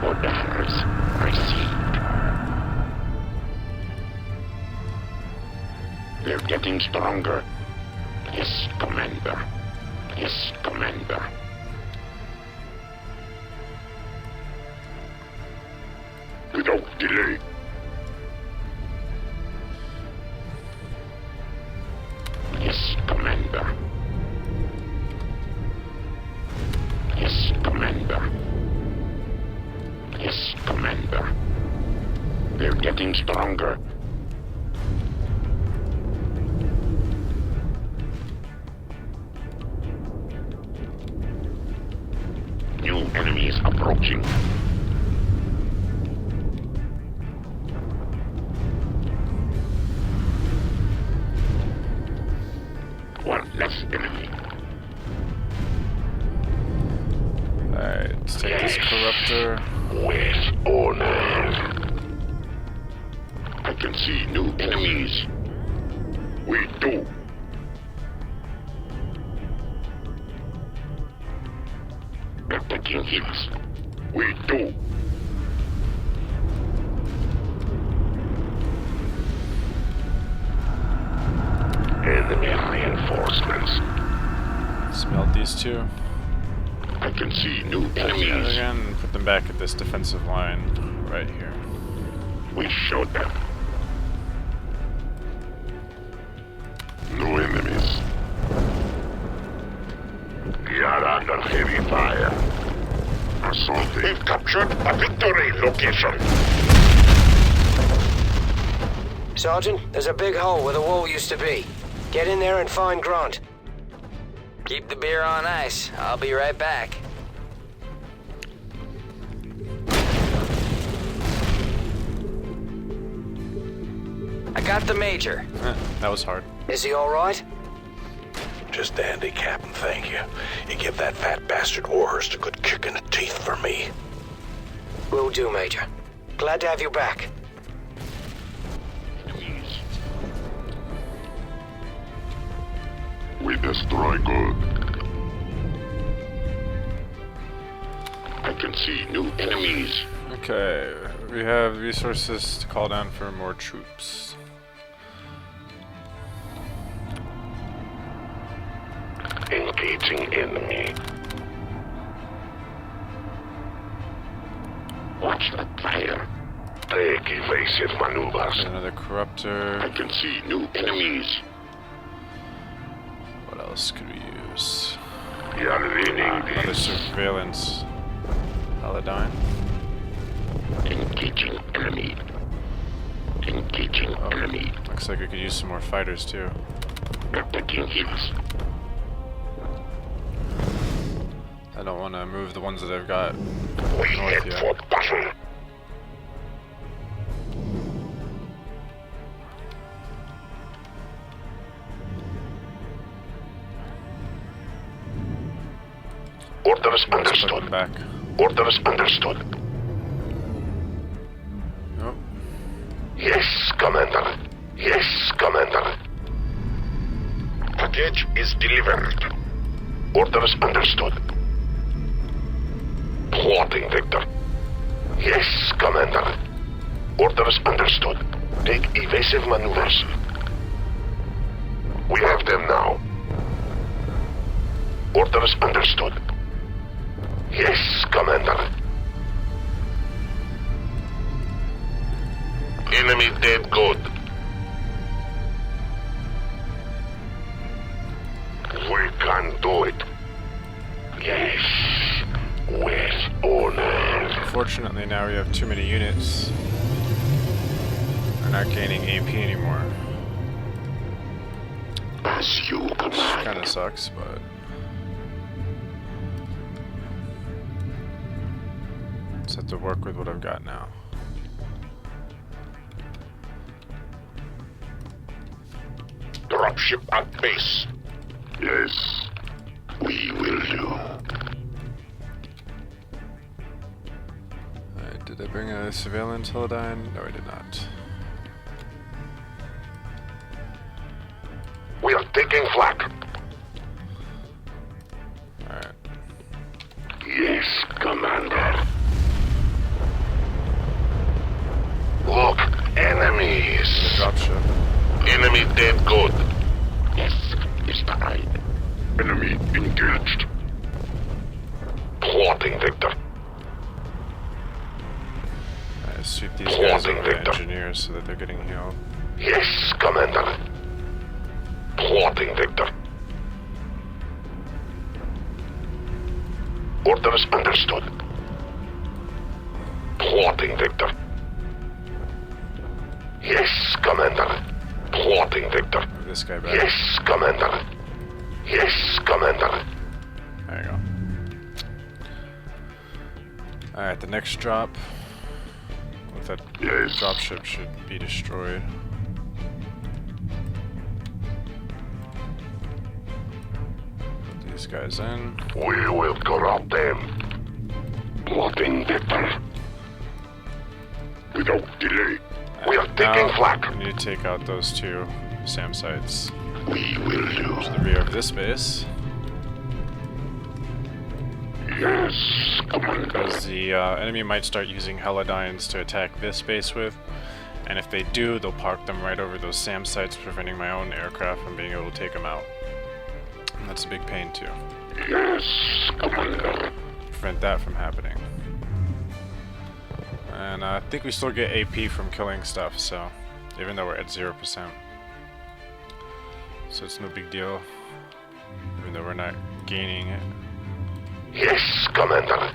S5: Orders received. They're getting stronger. Yes, Commander. Yes, Commander. Without delay. Yes, Commander. Yes, Commander. Yes, Commander. They're getting stronger. New enemies approaching. One less enemy.
S1: Alright, let's take this corruptor.
S5: With honor. I can see new enemies. We do. They're taking hits. We do. Enemy reinforcements.
S1: Smelt these two.
S5: I can see new
S1: And
S5: enemies.
S1: again, put them back at this defensive line right here.
S5: We showed them. No enemies. We are under heavy fire. Assaulting. We've captured a victory location.
S4: Sergeant, there's a big hole where the wall used to be. Get in there and find Grant.
S2: Keep the beer on ice. I'll be right back. I got the Major.
S1: That was hard.
S4: Is he all right?
S7: Just dandy, Captain, thank you. You give that fat bastard Warhurst a good kick in the teeth for me.
S4: Will do, Major. Glad to have you back.
S5: We destroy good. I can see new enemies.
S1: Okay, we have resources to call down for more troops.
S5: Engaging enemy. Watch the fire. Take evasive maneuvers.
S1: Another corruptor.
S5: I can see new enemies.
S1: What else could we use?
S5: We are leaning
S1: Another
S5: this.
S1: surveillance. Paladine.
S5: Engaging enemy. Engaging enemy.
S1: Looks like we could use some more fighters too.
S5: They're taking hits.
S1: I don't want to move the ones that I've got
S5: We
S1: north
S5: head
S1: yet.
S5: for battle. Orders
S1: Let's put
S5: understood.
S1: them back.
S5: Orders understood.
S1: Nope.
S5: Yes, Commander. Yes, Commander. Package is delivered. Orders understood. Plotting, Victor. Yes, Commander. Orders understood. Take evasive maneuvers. We have them now. Orders understood. Yes, Commander. Enemy dead good. We can do it. Yes. With honor.
S1: Unfortunately, now we have too many units. We're not gaining AP anymore.
S5: As you command.
S1: Kind of sucks, but just have to work with what I've got now.
S5: Dropship at base. Yes, we will do.
S1: Alright, did I bring a surveillance Teledyne? No, I did not.
S5: We are taking flak.
S1: Alright.
S5: Yes, Commander. Look, enemies.
S1: Dropship.
S5: Enemy dead good. Yes, Mr. Hyde. Enemy engaged. Plotting, Victor.
S1: Alright, sweep these guys
S5: Plotting,
S1: over to
S5: Victor.
S1: engineers so that they're getting healed.
S5: Yes, Commander. Plotting, Victor. Orders understood. Plotting, Victor. Yes, Commander. Plotting, Victor.
S1: Move this guy back.
S5: Yes, Commander. Yes, Commander.
S1: There you go. Alright, the next drop with that
S5: Yes.
S1: dropship should be destroyed. Put these guys in.
S5: We will corrupt them. Plotting, Victor. Without delay. We are taking
S1: Now,
S5: flak.
S1: we need to take out those two SAM sites
S5: We will
S1: to
S5: do.
S1: the rear of this base.
S5: Yes, Commander.
S1: Because the enemy might start using Helidynes to attack this base with, and if they do, they'll park them right over those SAM sites, preventing my own aircraft from being able to take them out. And that's a big pain too.
S5: Yes, Commander.
S1: Prevent that from happening. And I think we still get AP from killing stuff, so even though we're at 0%. So it's no big deal, even though we're not gaining it.
S5: Yes, Commander.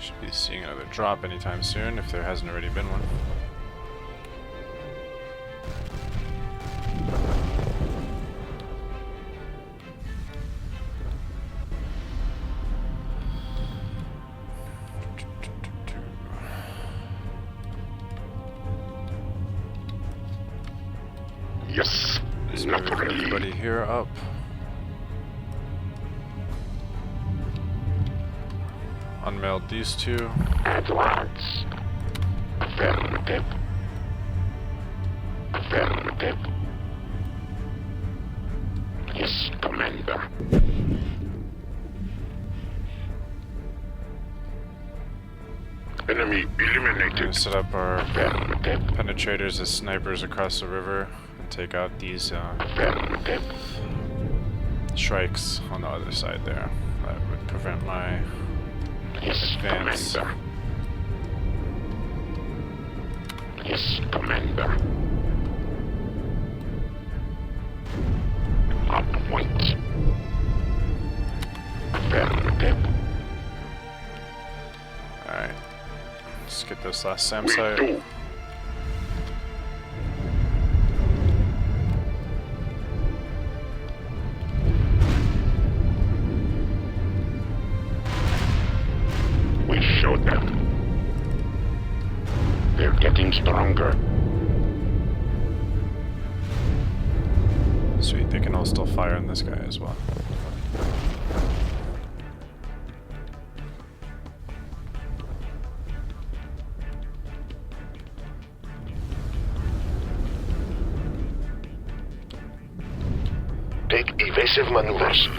S1: Should be seeing another drop anytime soon, if there hasn't already been one.
S5: Yes, not
S1: Move
S5: ready.
S1: everybody here up. Unmailed these two.
S5: Advance. Affirmative. Affirmative. Yes, Commander. Enemy
S1: We're gonna
S5: eliminated.
S1: set up our
S5: Affirmative.
S1: penetrators as snipers across the river and take out these
S5: Affirmative.
S1: shrikes on the other side there. That would prevent my
S5: Yes,
S1: advance.
S5: Commander. Yes, Commander. On point. Affirmative.
S1: Alright. Let's get this last SAM
S5: We
S1: site.
S5: do. We showed them. They're getting stronger.
S1: Sweet, they can all still fire on this guy as well.
S5: Take evasive maneuvers.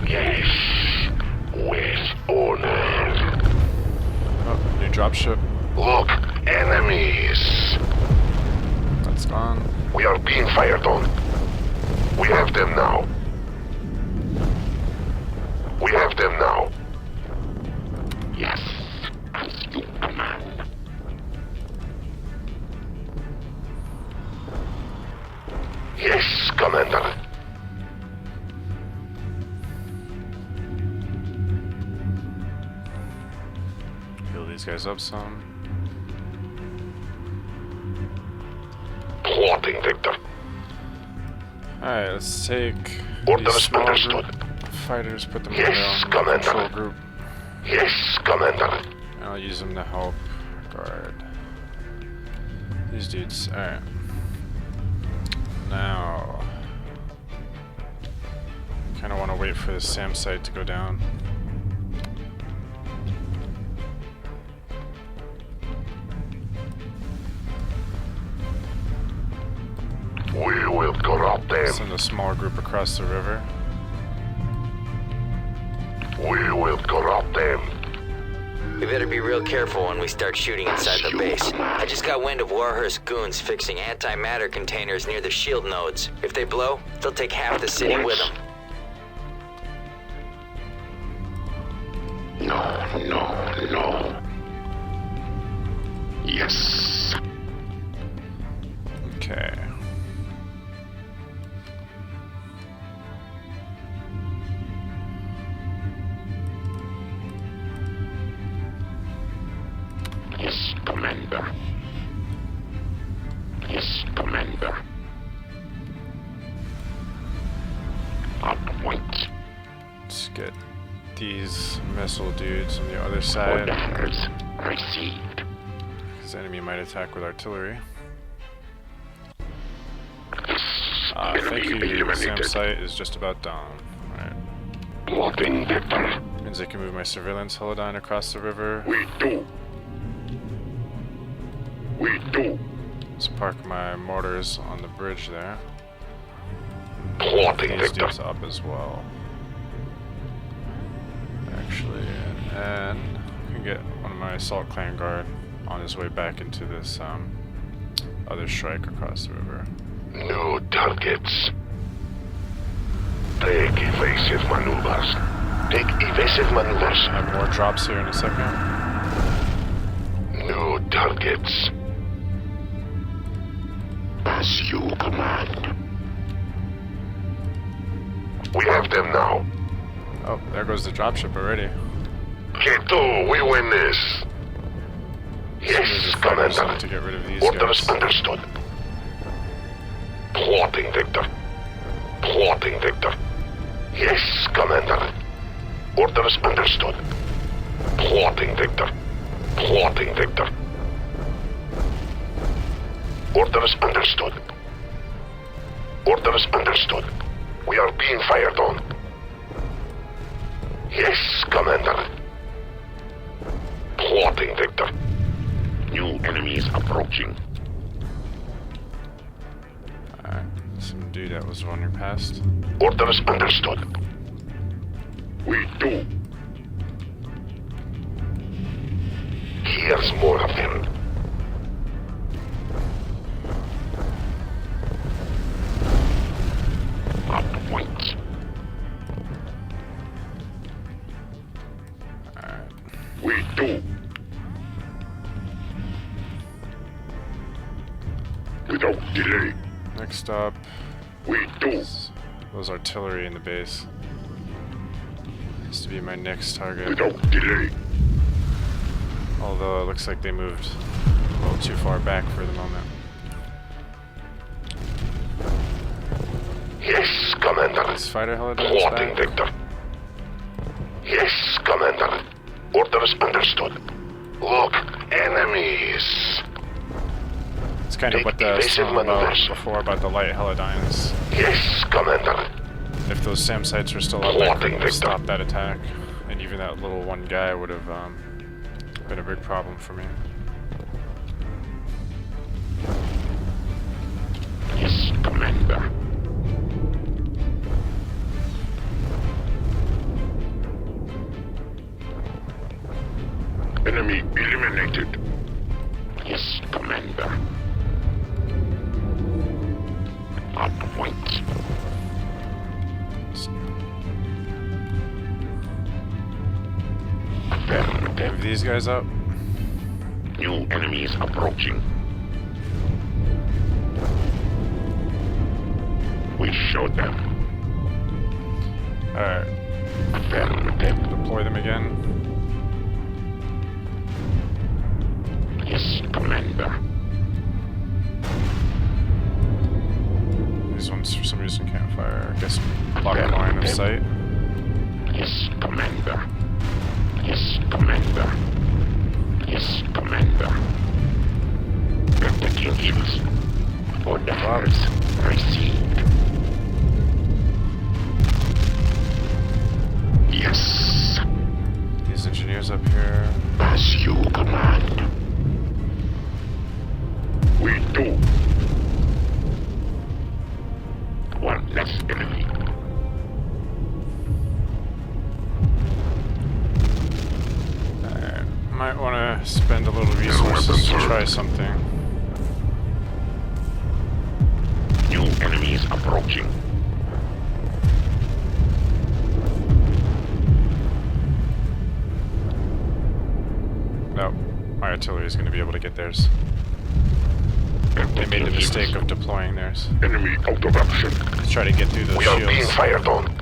S5: Yes, with honor.
S1: Oh, new dropship.
S5: Look, enemies.
S1: That's gone.
S5: We are being fired on. We have them now. We have them now. Yes, as you command. Yes, Commander.
S1: Heal these guys up some.
S5: Plotting, Victor.
S1: Alright, let's take these
S5: Orders
S1: small
S5: understood.
S1: group fighters, put them
S5: Yes,
S1: in the
S5: Commander.
S1: control group,
S5: Yes, Commander.
S1: and I'll use them to help guard These dudes. Alright. Now, kind of want to wait for the SAM site to go down.
S5: We will corrupt them.
S1: Send a small group across the river.
S5: We will corrupt them.
S2: We better be real careful when we start shooting inside the base. I just got wind of Warhurst goons fixing antimatter containers near the shield nodes. If they blow, they'll take half the city with them.
S5: No. Yes.
S1: Okay.
S5: Yes, Commander. Yes, Commander. On point.
S1: Let's get these missile dudes on the other side.
S5: Orders received.
S1: His enemy might attack with artillery. Thank you. The SAM site is just about down. Alright.
S5: Plotting Victor.
S1: Means I can move my surveillance holodyne across the river.
S5: We do.
S1: Let's park my mortars on the bridge there.
S5: Plotting
S1: These
S5: Victor.
S1: dudes up as well. Actually, and I can get one of my assault clan guard on his way back into this other strike across the river.
S5: New targets. Take evasive maneuvers.
S1: I have more drops here in a second.
S5: New targets. As you command. We have them now.
S1: Oh, there goes the dropship already.
S5: K2, we win this. Yes, Commander.
S1: To get rid of these
S5: Orders
S1: guys.
S5: understood. Plotting Victor. Plotting Victor. Yes, Commander. Orders understood. Plotting Victor. Plotting Victor. Orders understood. Orders understood. We are being fired on. Yes, Commander. Plotting Victor. New enemies approaching.
S1: Alright, some dude that was wandering past.
S5: Orders understood. We do. Here's more of them. On point.
S1: Alright.
S5: We do. Without delay.
S1: Next up,
S5: We do.
S1: was artillery in the base. This to be my next target.
S5: Without delay.
S1: Although it looks like they moved a little too far back for the moment.
S5: Yes, Commander.
S1: This fighter holodyne
S5: Plotting
S1: back.
S5: Victor. Yes, Commander. Orders understood. Look, enemies.
S1: It's kind of
S5: Take
S1: what the
S5: evasive
S1: song about
S5: maneuvers.
S1: before about the light holodynes.
S5: Yes, Commander.
S1: If those SAM sites were still up, I
S5: Plotting
S1: could have
S5: Victor.
S1: stopped that attack, and even that little one guy would have been a big problem for me.
S5: Yes, Commander. Enemy eliminated. Yes, Commander. On point. Affirmative.
S1: Move these guys up.
S5: New enemies approaching. We showed them.
S1: Alright,
S5: Affirmative.
S1: deploy them again.
S5: Yes, Commander.
S1: These ones for some reason can't fire. I guess block line of sight.
S5: Yes, Commander. Yes, Commander. Yes, Commander. Continues. Orders received. Yes.
S1: These engineers up here.
S5: As you command. We do. One less enemy.
S1: Might want to spend a little resources to try something.
S5: New enemies approaching.
S1: No, my artillery is going to be able to get theirs. They made the mistake of deploying theirs.
S5: Enemy out of action.
S1: Let's try to get through those
S5: We are being
S1: shields.
S5: fired on.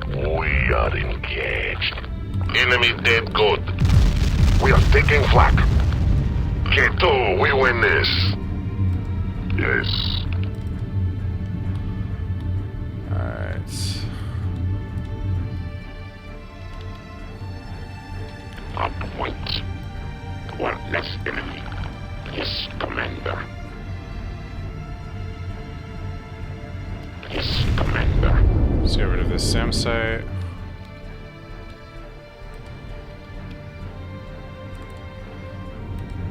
S5: We are engaged. Enemy dead good. We are taking flak. K2, we win this. Yes.
S1: Alright.
S5: Up point. One less enemy. Yes, Commander. Yes, Commander.
S1: Let's get rid of this SAM site.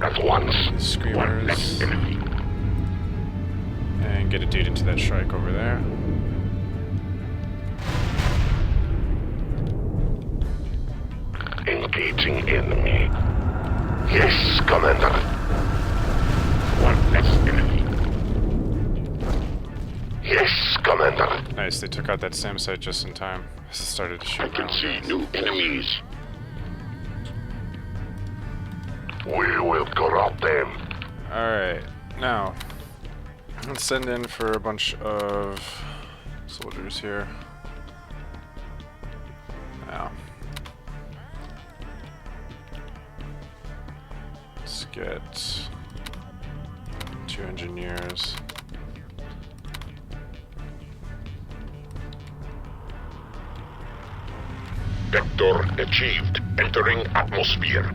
S5: At once.
S1: Screamers.
S5: One less enemy.
S1: And get a dude into that strike over there.
S5: Engaging enemy. Yes, Commander. One less enemy. Yes, Commander.
S1: Nice, they took out that SAM site just in time. This started to shoot
S5: I can
S1: down.
S5: see new enemies. We will corrupt them.
S1: Alright, now let's send in for a bunch of soldiers here. Now let's get 2 engineers.
S5: Vector achieved. Entering atmosphere.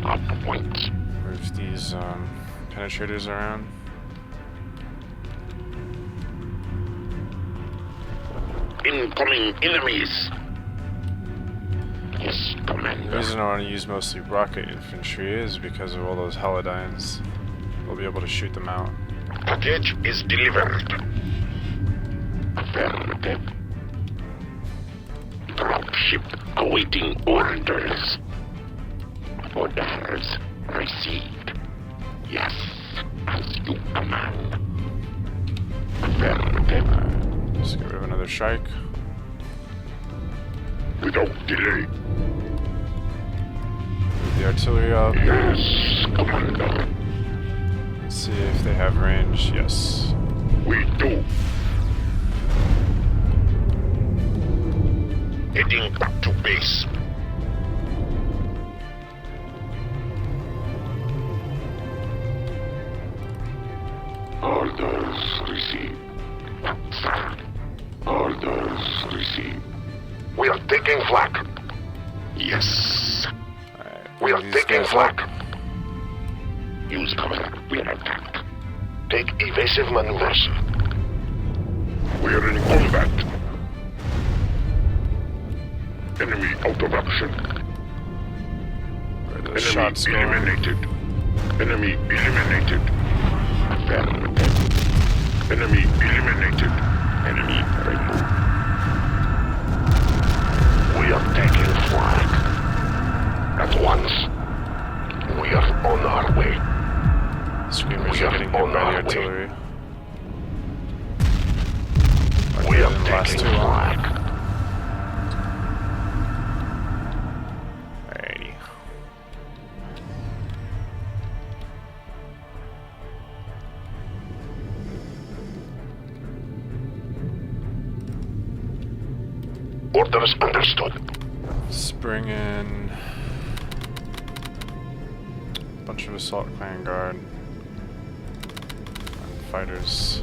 S5: Up point.
S1: Move these penetrators around.
S5: Incoming enemies. Yes,
S1: The
S5: Commander.
S1: reason I want to use mostly rocket infantry is because of all those halodynes. We'll be able to shoot them out.
S5: Package is delivered. Affirmative. Dropship awaiting orders. Orders received. Yes, as you command. Affirmative.
S1: Let's get rid of another strike.
S5: Without delay.
S1: Move the artillery up.
S5: Yes, Commander.
S1: Let's see if they have range. Yes.
S5: We do. Heading back to base. Orders received. Sir. Orders received. We are taking flak. Yes.
S1: Alright.
S5: We are
S1: these
S5: taking
S1: guys
S5: flak.
S1: up.
S5: Use cover. We are attacked. Take evasive maneuvers. We are in combat. Enemy out of action.
S1: Where are the
S5: Enemy
S1: shots going?
S5: eliminated. Enemy eliminated. Affirmative. Enemy eliminated. Enemy removed. We are taking flag. At once. We are on our way.
S1: Screamers
S5: We
S1: are
S5: are
S1: getting hit
S5: on
S1: by the
S5: our way.
S1: artillery.
S5: We are
S1: Didn't last
S5: taking
S1: too long.
S5: flag.
S1: Alrighty.
S5: Orders understood.
S1: Let's bring in a bunch of assault clan guard and fighters.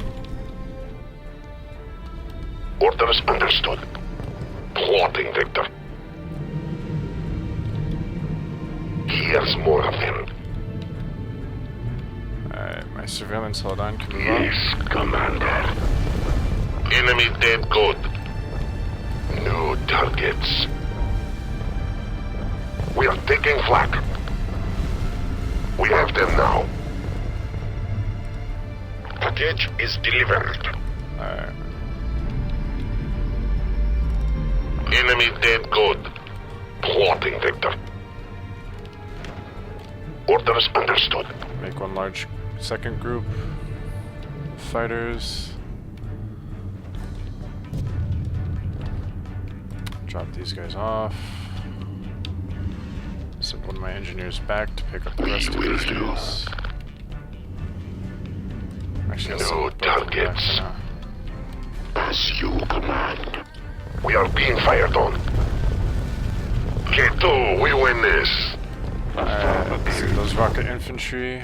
S5: Orders understood. Plotting, Victor. Here's more of them.
S1: Alright, my surveillance held on. Can move on.
S5: Yes, Commander. Enemy dead good. New targets. We are taking flak. We have them now. Package is delivered.
S1: Alright.
S5: Enemy dead good. Plotting, Victor. Orders understood.
S1: Make one large second group. Fighters. Drop these guys off. Send one of my engineers back to pick up the rest of these dudes. Actually, I'll send
S5: No
S1: both of them back
S5: targets.
S1: for now.
S5: As you command. We are being fired on. K2, we win this.
S1: Alright, see those rocket infantry.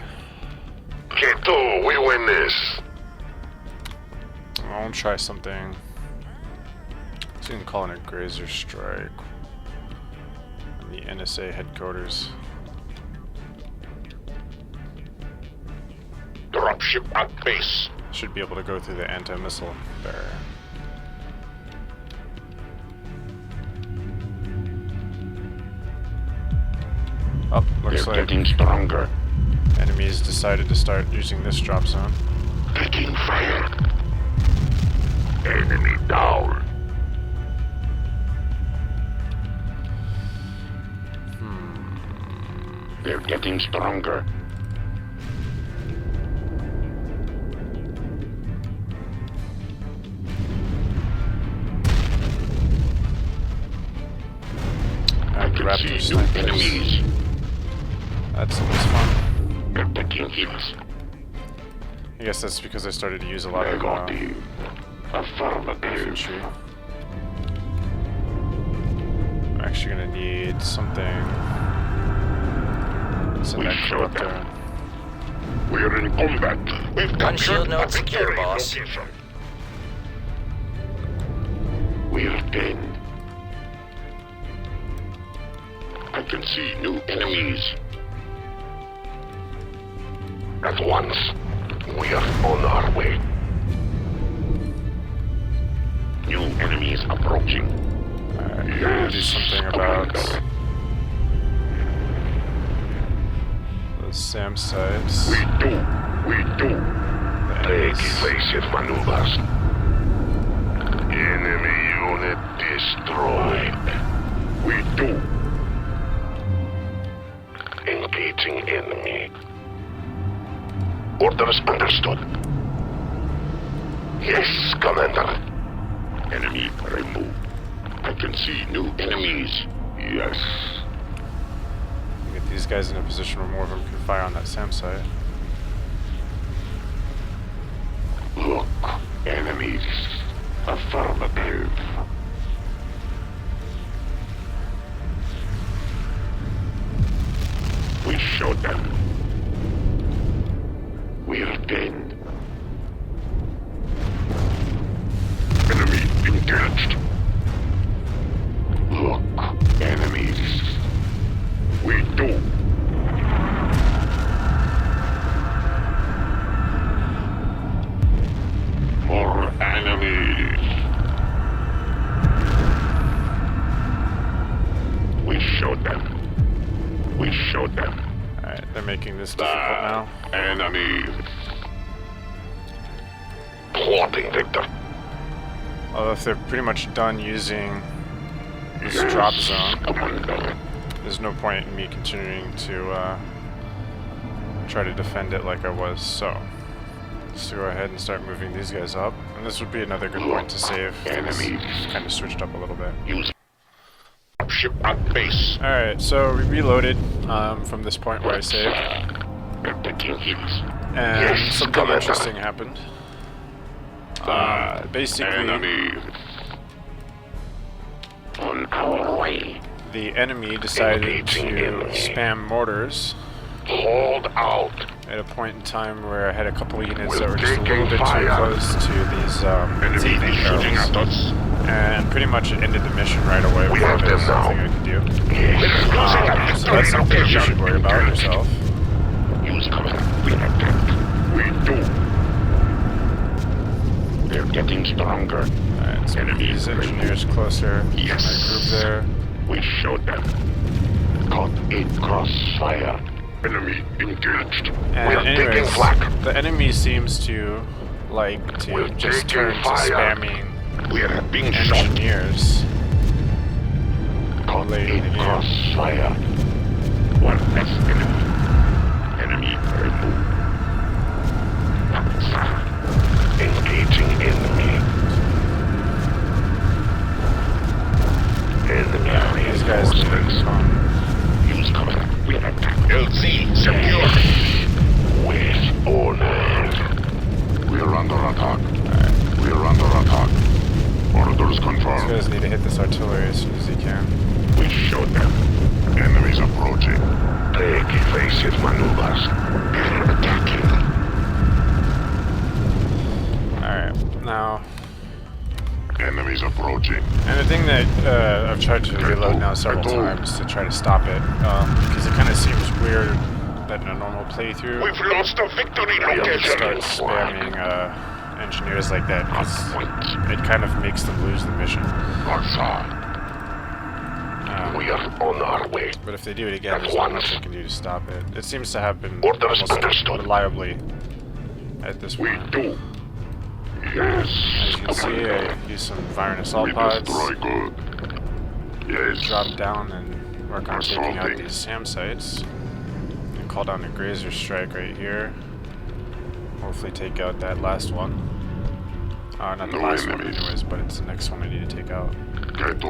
S5: K2, we win this.
S1: I'll try something. So you can call in a grazer strike. In the NSA headquarters.
S5: Dropship at base.
S1: Should be able to go through the anti-missile barrier. Oh, looks
S5: They're
S1: like
S5: getting stronger.
S1: enemies decided to start using this drop zone.
S5: Taking fire. Enemy down. They're getting stronger.
S1: And
S5: Can
S1: Raptor
S5: see new
S1: snipers.
S5: enemies.
S1: That's always fun.
S5: They're taking hits.
S1: I guess that's because I started to use a lot of
S5: Negative. Affirmative.
S1: infantry. I'm actually gonna need something. Send
S5: We
S1: that crew up
S5: showed
S1: there.
S5: We're in combat. We've
S2: Unshield
S5: captured
S2: node
S5: a
S2: secure,
S5: victory
S2: boss.
S5: location. We're dead. I can see new enemies. At once, we are on our way. New enemies approaching.
S1: Alright, I'm gonna do something about the SAM sites.
S5: We do.
S1: The
S5: Take
S1: enemies.
S5: evasive maneuvers. Enemy unit destroyed. We do. Engaging enemy. Orders understood. Yes, Commander. Enemy removed. I can see new enemies. Yes.
S1: Get these guys in a position where more of them can fire on that SAM site.
S5: Look, enemies. Affirmative. We showed them. We're dead. Enemy engaged. Look, enemies. We do. More enemies. We showed them. We showed them.
S1: Alright, they're making this difficult now.
S5: Enemies. Plotting, Victor.
S1: Although if they're pretty much done using this drop zone,
S5: Commander.
S1: there's no point in me continuing to try to defend it like I was. So let's go ahead and start moving these guys up. And this would be another good point to save.
S5: Enemies.
S1: Kind of switched up a little bit.
S5: Use ship at base.
S1: Alright, so we reloaded from this point where I saved.
S5: They're taking hits.
S1: And
S5: Yes,
S1: something
S5: Commander.
S1: interesting happened. Basically,
S5: Enemies. On our way.
S1: the enemy decided
S5: Engaging
S1: to
S5: enemy.
S1: spam mortars
S5: Hold out.
S1: at a point in time where I had a couple of units
S5: We're
S1: that were just a
S5: taking
S1: little bit too
S5: fire.
S1: close to these
S5: Enemy shooting
S1: barrels.
S5: at us.
S1: And pretty much it ended the mission right away
S5: We
S1: before
S5: have
S1: there was
S5: them now.
S1: something I could do.
S5: Yes.
S1: So that's something you should worry about yourself.
S5: Use cover. We attack. We do. They're getting stronger.
S1: Alright, so these engineers closer.
S5: Yes.
S1: My group there.
S5: We showed them. Caught in crossfire. Enemy engaged.
S1: And
S5: We're taking
S1: anyways,
S5: flak.
S1: the enemy seems to like to
S5: We're
S1: just
S5: taking
S1: turn to
S5: fire.
S1: spamming
S5: We're being shot.
S1: engineers.
S5: Caught
S1: late in
S5: in
S1: the game.
S5: crossfire. One less enemy. Enemy removed. Engaging enemy. Enemy
S1: These guys need to
S5: reinforcements. Use cover. We attack. LZ secure. With honor. We're under attack. We're under attack. Orders
S1: These
S5: confirmed.
S1: guys need to hit this artillery as soon as they can.
S5: We showed them. Enemies approaching. Take evasive maneuvers. We're attacking.
S1: Alright, now...
S5: Enemies approaching.
S1: And the thing that I've tried to reload now several times to try to stop it, because it kind of seems weird that in a normal playthrough
S5: We've lost a victory
S1: you
S5: location.
S1: start spamming engineers like that, because it kind of makes them lose the mission.
S5: We are on our way.
S1: But if they do it again, there's not much they can do to stop it. It seems to happen
S5: Orders
S1: almost
S5: understood.
S1: reliably at this
S5: We
S1: point.
S5: do. Yes.
S1: As you can see, I use some Viron assault pods,
S5: destroy good. Yes.
S1: drop down and work on taking out
S5: Assaulting.
S1: these SAM sites. And call down a grazer strike right here. Hopefully take out that last one. Not the
S5: No
S1: last one
S5: enemies.
S1: anyways, but it's the next one I need to take out.
S5: Get.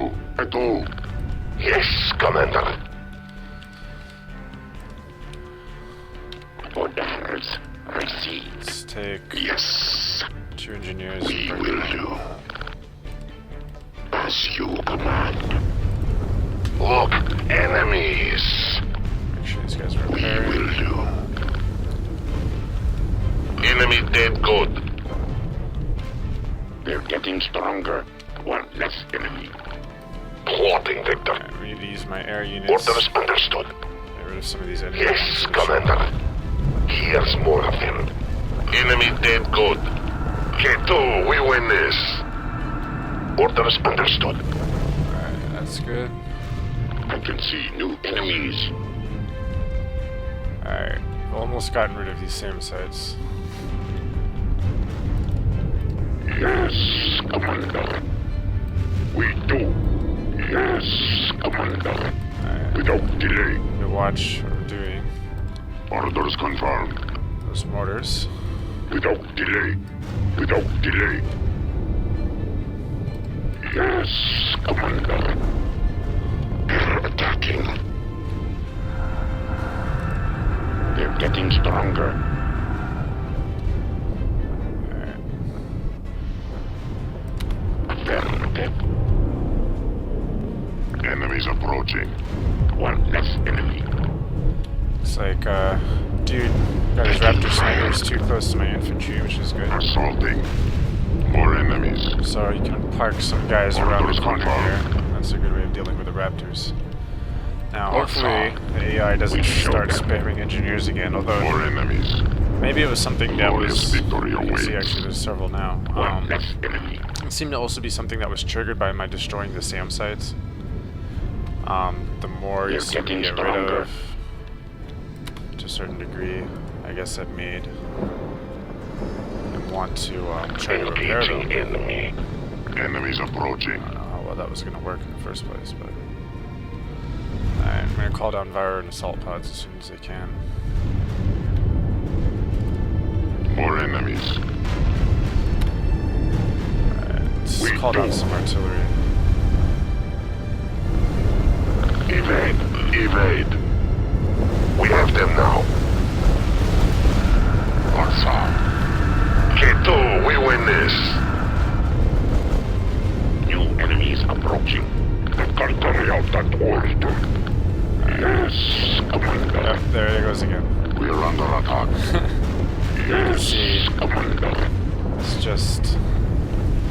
S5: Yes, Commander. Orders received.
S1: Let's take
S5: Yes.
S1: 2 engineers
S5: We
S1: and bring
S5: will
S1: them
S5: do.
S1: in.
S5: As you command. Look, enemies.
S1: Make sure these guys are
S5: We
S1: repaired.
S5: will do. Enemy dead good. They're getting stronger. One less enemy. Plotting, Victor.
S1: Alright, we need to use my air units.
S5: Orders understood.
S1: Get rid of some of these enemy
S5: Yes,
S1: ones.
S5: Commander. Here's more of them. Enemy dead good. K2, we win this. Orders understood.
S1: Alright, that's good.
S5: I can see new enemies.
S1: Alright, almost gotten rid of these SAM sites.
S5: Yes, Commander. We do. Yes, Commander.
S1: Alright,
S5: Without delay.
S1: to watch what we're doing.
S5: Orders confirmed.
S1: Those mortars.
S5: Without delay. Without delay. Yes, Commander. They're attacking. They're getting stronger.
S1: Alright.
S5: Affirmative. Enemies approaching. One less enemy.
S1: Looks like, dude got his Raptor snipers too close to my infantry, which is good.
S5: Assaulting. More enemies.
S1: So you can park some guys around the corner here. That's a good way of dealing with the Raptors. Now, hopefully, the AI doesn't start spamming engineers again,
S5: More
S1: although
S5: enemies.
S1: maybe it was something that
S5: Glorious
S1: was...
S5: victory
S1: You can see,
S5: awaits.
S1: actually, there's several now.
S5: One less enemy.
S1: It seemed to also be something that was triggered by my destroying the SAM sites. The more you
S5: They're
S1: seem to
S5: getting
S1: get rid
S5: stronger.
S1: of, to a certain degree, I guess that made them want to try to repair them.
S5: Engaging enemy. Enemies approaching.
S1: I don't know how well that was going to work in the first place, but... Alright, I'm going to call down Viron assault pods as soon as I can.
S5: More enemies.
S1: Alright, let's
S5: We
S1: call down
S5: do.
S1: some artillery.
S5: Evade. Evade. We have them now. Awesome. K2, we win this. New enemies approaching. I can carry out that order. Yes, Commander.
S1: Yep, there it goes again.
S5: We're under attack.
S1: See.
S5: Yes, Commander.
S1: It's just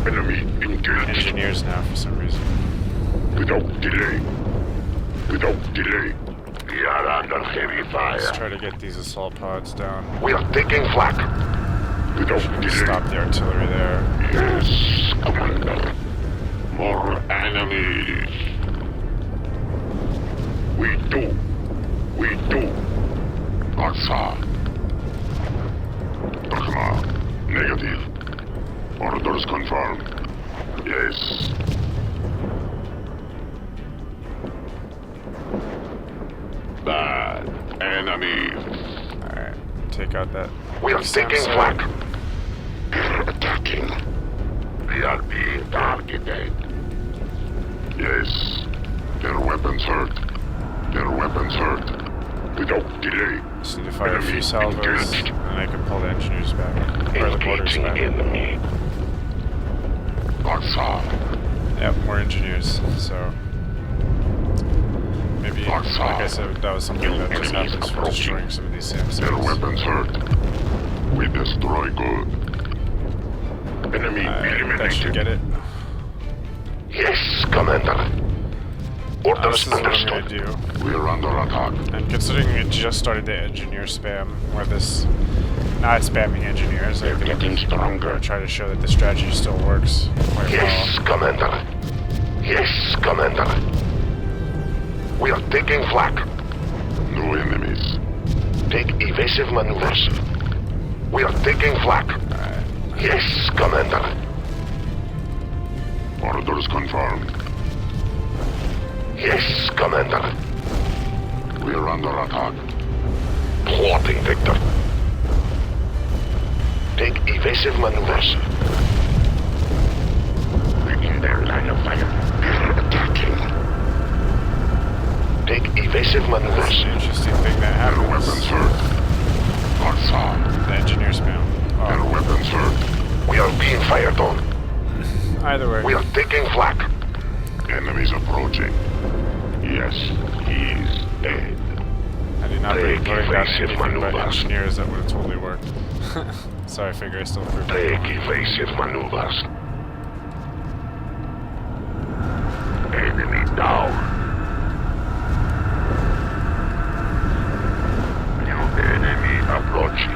S5: Enemy engaged.
S1: engineers now for some reason.
S5: Without delay. Without delay. We are under heavy
S1: Let's
S5: fire.
S1: try to get these assault pods down.
S5: We are taking flak. Without delay.
S1: Stop the artillery there.
S5: Yes, Commander. More enemies. We do. We do. Aksa. Brahma. Negative. Orders confirmed. Yes. Bad enemies.
S1: Alright, take out that.
S5: We are
S1: Sam
S5: taking
S1: side.
S5: flak. We're attacking. We are being targeted. Yes. Their weapons hurt. Their weapons hurt. Without delay.
S1: Just need to fire a few
S5: Enemy
S1: salvos,
S5: engaged.
S1: and I can pull the engineers back. Or the mortars
S5: Engaging
S1: back.
S5: enemy. Aksa.
S1: Yep, more engineers, so... Maybe, like I said, that was something that just happens from destroying some of these SAM
S5: Their
S1: sites.
S5: weapons hurt. We destroy good. Enemy
S1: That should get it.
S5: Yes, Commander. Orders
S1: This is what I'm gonna
S5: understood.
S1: do.
S5: We're under attack.
S1: And considering it just started the engineer spam, where this... Not spamming engineers, I
S5: We're
S1: think
S5: getting
S1: I'm
S5: stronger.
S1: gonna try to show that the strategy still works quite
S5: Yes,
S1: well.
S5: Commander. Yes, Commander. We are taking flak. No enemies. Take evasive maneuvers. We are taking flak. Yes, Commander. Orders confirmed. Yes, Commander. We are under attack. Plotting, Victor. Take evasive maneuvers. We're in their line of fire. We're attacking. Take evasive
S1: That's
S5: maneuvers.
S1: the interesting thing that
S5: Their
S1: happens.
S5: weapons hurt. Aksa.
S1: The engineer spam.
S5: Their
S1: Oh,
S5: weapons hurt. We are being fired on.
S1: either way.
S5: We are taking flak. Enemies approaching. Yes, he is dead.
S1: I did not
S5: Take
S1: bring down
S5: evasive
S1: anything but
S5: maneuvers.
S1: engineers that would have totally worked. So I figure I still proved it.
S5: Take evasive maneuvers. Enemy down. New enemy approaching.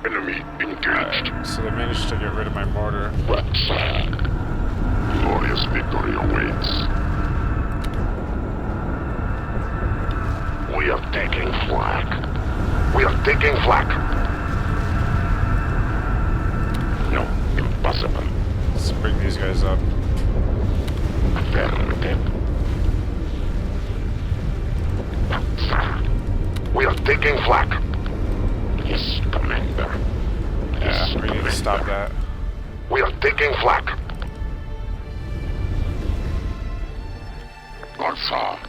S5: Enemy engaged.
S1: So they managed to get rid of my mortar.
S5: Glorious victory awaits. We are taking flak. We are taking flak. No, impossible.
S1: Let's bring these guys up.
S5: Affirmative. We are taking flak. Yes, Commander. Yes,
S1: Yeah, we need to stop that.
S5: We are taking flak. Aksa.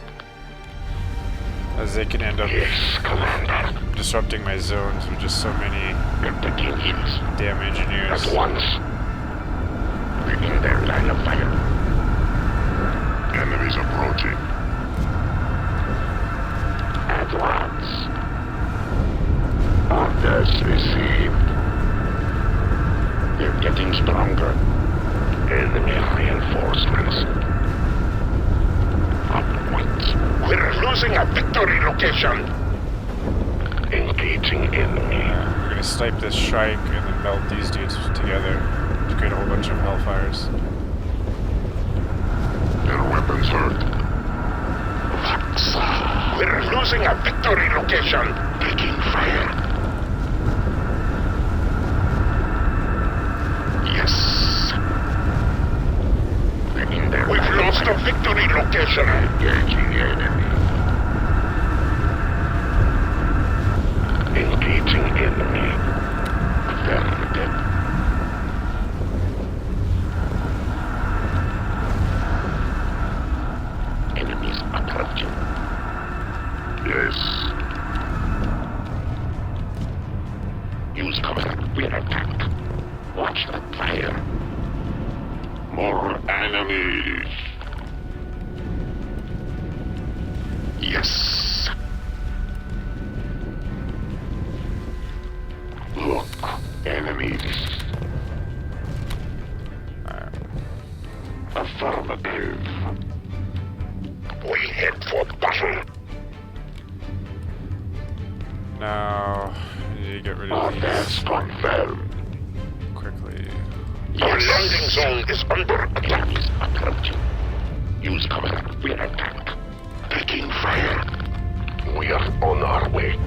S1: As they can end up
S5: Yes, Commander.
S1: disrupting my zones with just so many
S5: We're taking hits
S1: damn engineers.
S5: at once. We're in their line of fire. Enemies approaching. At once. Orders received. They're getting stronger. Enemy reinforcements. Upwards. We're losing a victory location. Engaging enemy.
S1: We're gonna snipe this Shrike and then melt these dudes together to create a whole bunch of Hellfires.
S5: Their weapons hurt. We're losing a victory location. Taking fire. Yes. We've lost a victory location. Engaging enemy. Engaging enemy. Affirmative. Enemies approaching. Yes. Use cover. We're attacked. Watch the fire. More enemies. Yes.
S1: Now, I need to get rid of these
S5: confirmed.
S1: quickly.
S5: Our landing zone is under attack. Is approaching. Use cover. We are attacked. Taking fire. We are on our way.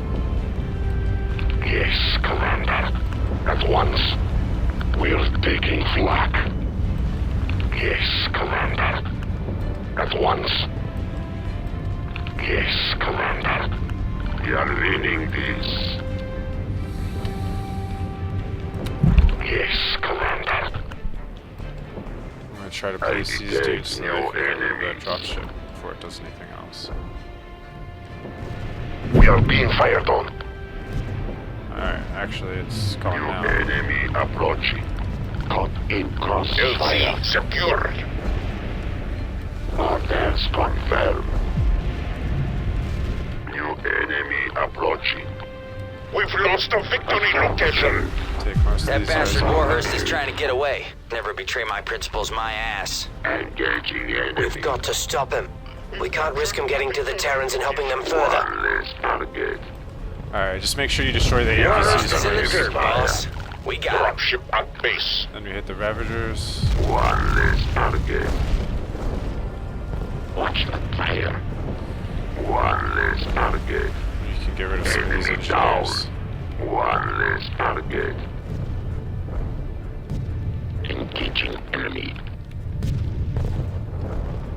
S5: Yes, Commander. At once. We're taking flak. Yes, Commander. At once. Yes, Commander. We are winning this. Yes, Commander.
S1: I'm gonna try to place these dudes so that I can get rid of that dropship before it does anything else.
S5: We are being fired on.
S1: Alright, actually it's gone now.
S5: Enemy approaching. Caught in crossfire. LZ secured. Orders confirmed. New enemy approaching. We've lost a victory location.
S1: Take most of
S2: That
S1: these
S2: bastard
S1: guys out.
S2: Warhurst is trying to get away. Never betray my principles, my ass.
S5: Engaging enemy.
S4: We've got to stop him. We can't risk him getting to the Terrans and helping them further.
S5: One less target.
S1: Alright, just make sure you destroy the
S2: Warhurst is
S1: APCs
S2: in the
S1: first.
S2: dirt, boss. We got it.
S5: Dropship at base.
S1: Then we hit the Ravagers.
S5: One less target. Watch the fire. One less target.
S1: You can get rid of some of these
S5: Enemy down.
S1: engineers.
S5: One less target. Engaging enemy.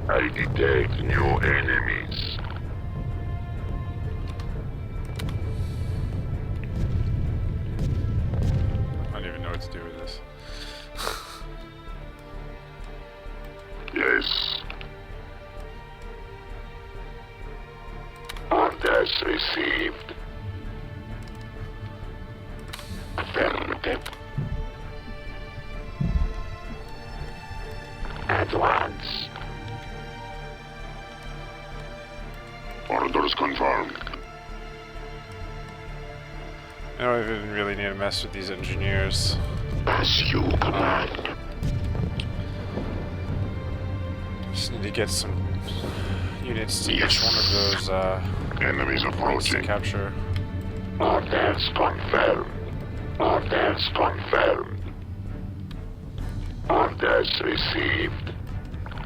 S5: I detect new enemies.
S1: I don't even know what to do with this.
S5: Yes. Orders received. Affirmative. At once. Orders confirmed.
S1: I don't even really need to mess with these engineers.
S5: As you command.
S1: Just need to get some units to each one of those
S5: Enemies
S1: points to
S5: approaching.
S1: capture.
S5: Orders confirmed. Orders confirmed. Orders received.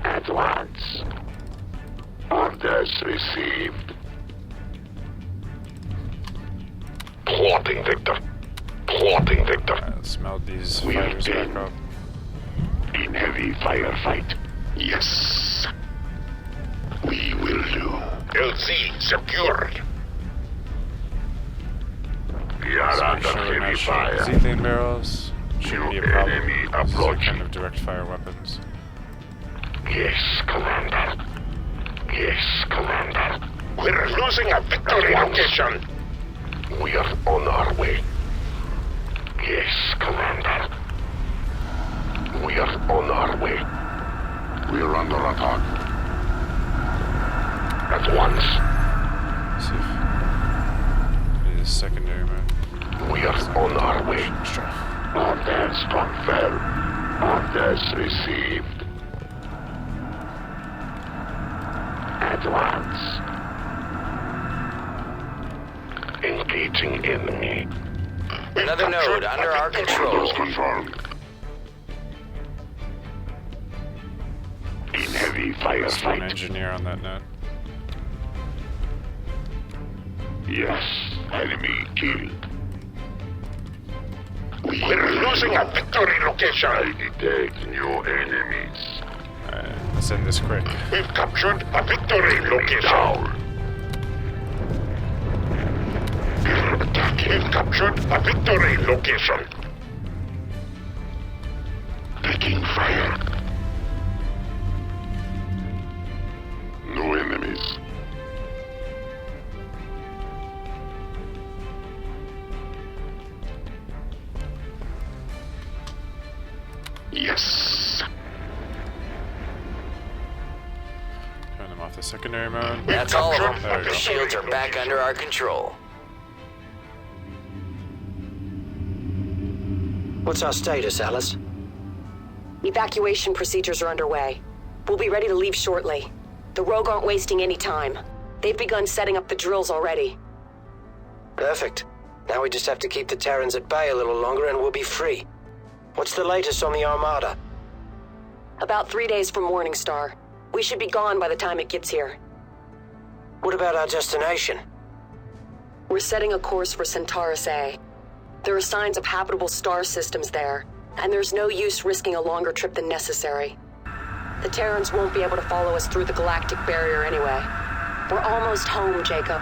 S5: At once. Orders received. Plotting, Victor. Plotting, Victor.
S1: Alright, let's meld these
S5: We are
S1: fighters back
S5: dead.
S1: up.
S5: In heavy firefight. Yes. We will do. LZ secured. We are
S1: Let's make
S5: under
S1: sure we're
S5: heavy
S1: not shooting
S5: fire.
S1: Zethane barrels. Shouldn't be a problem.
S5: Enemy
S1: These are
S5: approaching.
S1: kind of direct fire weapons.
S5: Yes, Commander. Yes, Commander. We're losing a victory location. We are on our way. Yes, Commander. We are on our way. We are under attack. At once.
S1: Let's see if maybe this secondary man.
S5: We are on our way.
S1: Let's try.
S5: Orders confirmed. Orders received. At once. Engaging enemy.
S2: Another node under our control.
S5: Confirmed. In heavy
S1: Just one
S5: firefight.
S1: engineer on that net.
S5: Yes, enemy killed. We're losing a victory location. I detect new enemies.
S1: Alright, let's end this quick.
S5: We've captured a victory location. We've captured a victory location. Taking fire. No enemies. Yes.
S1: Turn them off the secondary mode.
S2: That's all of
S1: There
S2: them.
S1: we
S2: The
S1: go.
S2: shields are back under our control.
S4: What's our status, Alice?
S3: Evacuation procedures are underway. We'll be ready to leave shortly. The Rogue aren't wasting any time. They've begun setting up the drills already.
S4: Perfect. Now we just have to keep the Terrans at bay a little longer and we'll be free. What's the latest on the Armada?
S3: About 3 days from Morningstar. We should be gone by the time it gets here.
S4: What about our destination?
S3: We're setting a course for Centaurus A. There are signs of habitable star systems there, and there's no use risking a longer trip than necessary. The Terrans won't be able to follow us through the galactic barrier anyway. We're almost home, Jacob.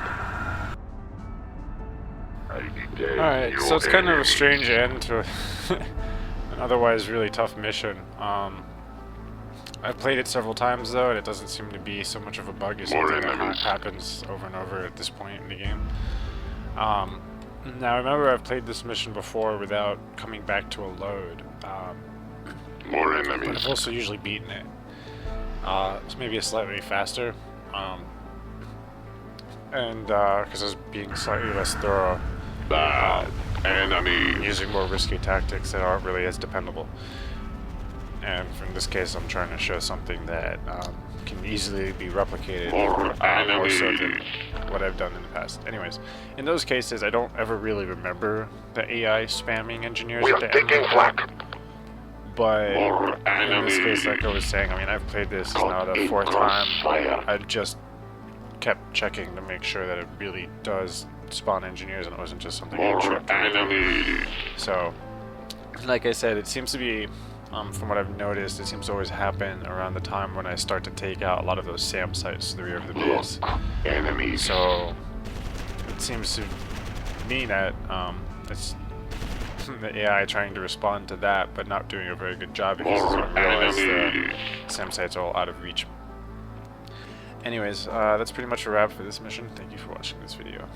S1: Alright, so it's kind of a strange end to an otherwise really tough mission. I've played it several times though, and it doesn't seem to be so much of a bug as something that happens over and over at this point in the game. Now remember, I've played this mission before without coming back to a load.
S5: More
S1: But
S5: enemies.
S1: I've also usually beaten it. It's maybe a slightly faster, and because I was being slightly less thorough,
S5: Bad enemy.
S1: using more risky tactics that aren't really as dependable. And in this case, I'm trying to show something that can easily be replicated,
S5: More
S1: more so than
S5: enemies.
S1: what I've done in the past. Anyways, in those cases, I don't ever really remember the AI spamming engineers
S5: We
S1: at
S5: are
S1: the end
S5: taking
S1: of
S5: flag.
S1: that. But
S5: More
S1: in this case,
S5: enemies.
S1: like I was saying, I mean, I've played this now the 4th time.
S5: Crossfire.
S1: I just kept checking to make sure that it really does spawn engineers and it wasn't just something I
S5: More
S1: tripped.
S5: enemies.
S1: So, like I said, it seems to be, from what I've noticed, it seems to always happen around the time when I start to take out a lot of those SAM sites to the rear of the base.
S5: Enemies.
S1: So, it seems to me that it's the AI trying to respond to that, but not doing a very good job because it
S5: More
S1: doesn't realize the
S5: enemies.
S1: SAM sites are all out of reach. Anyways, that's pretty much a wrap for this mission. Thank you for watching this video.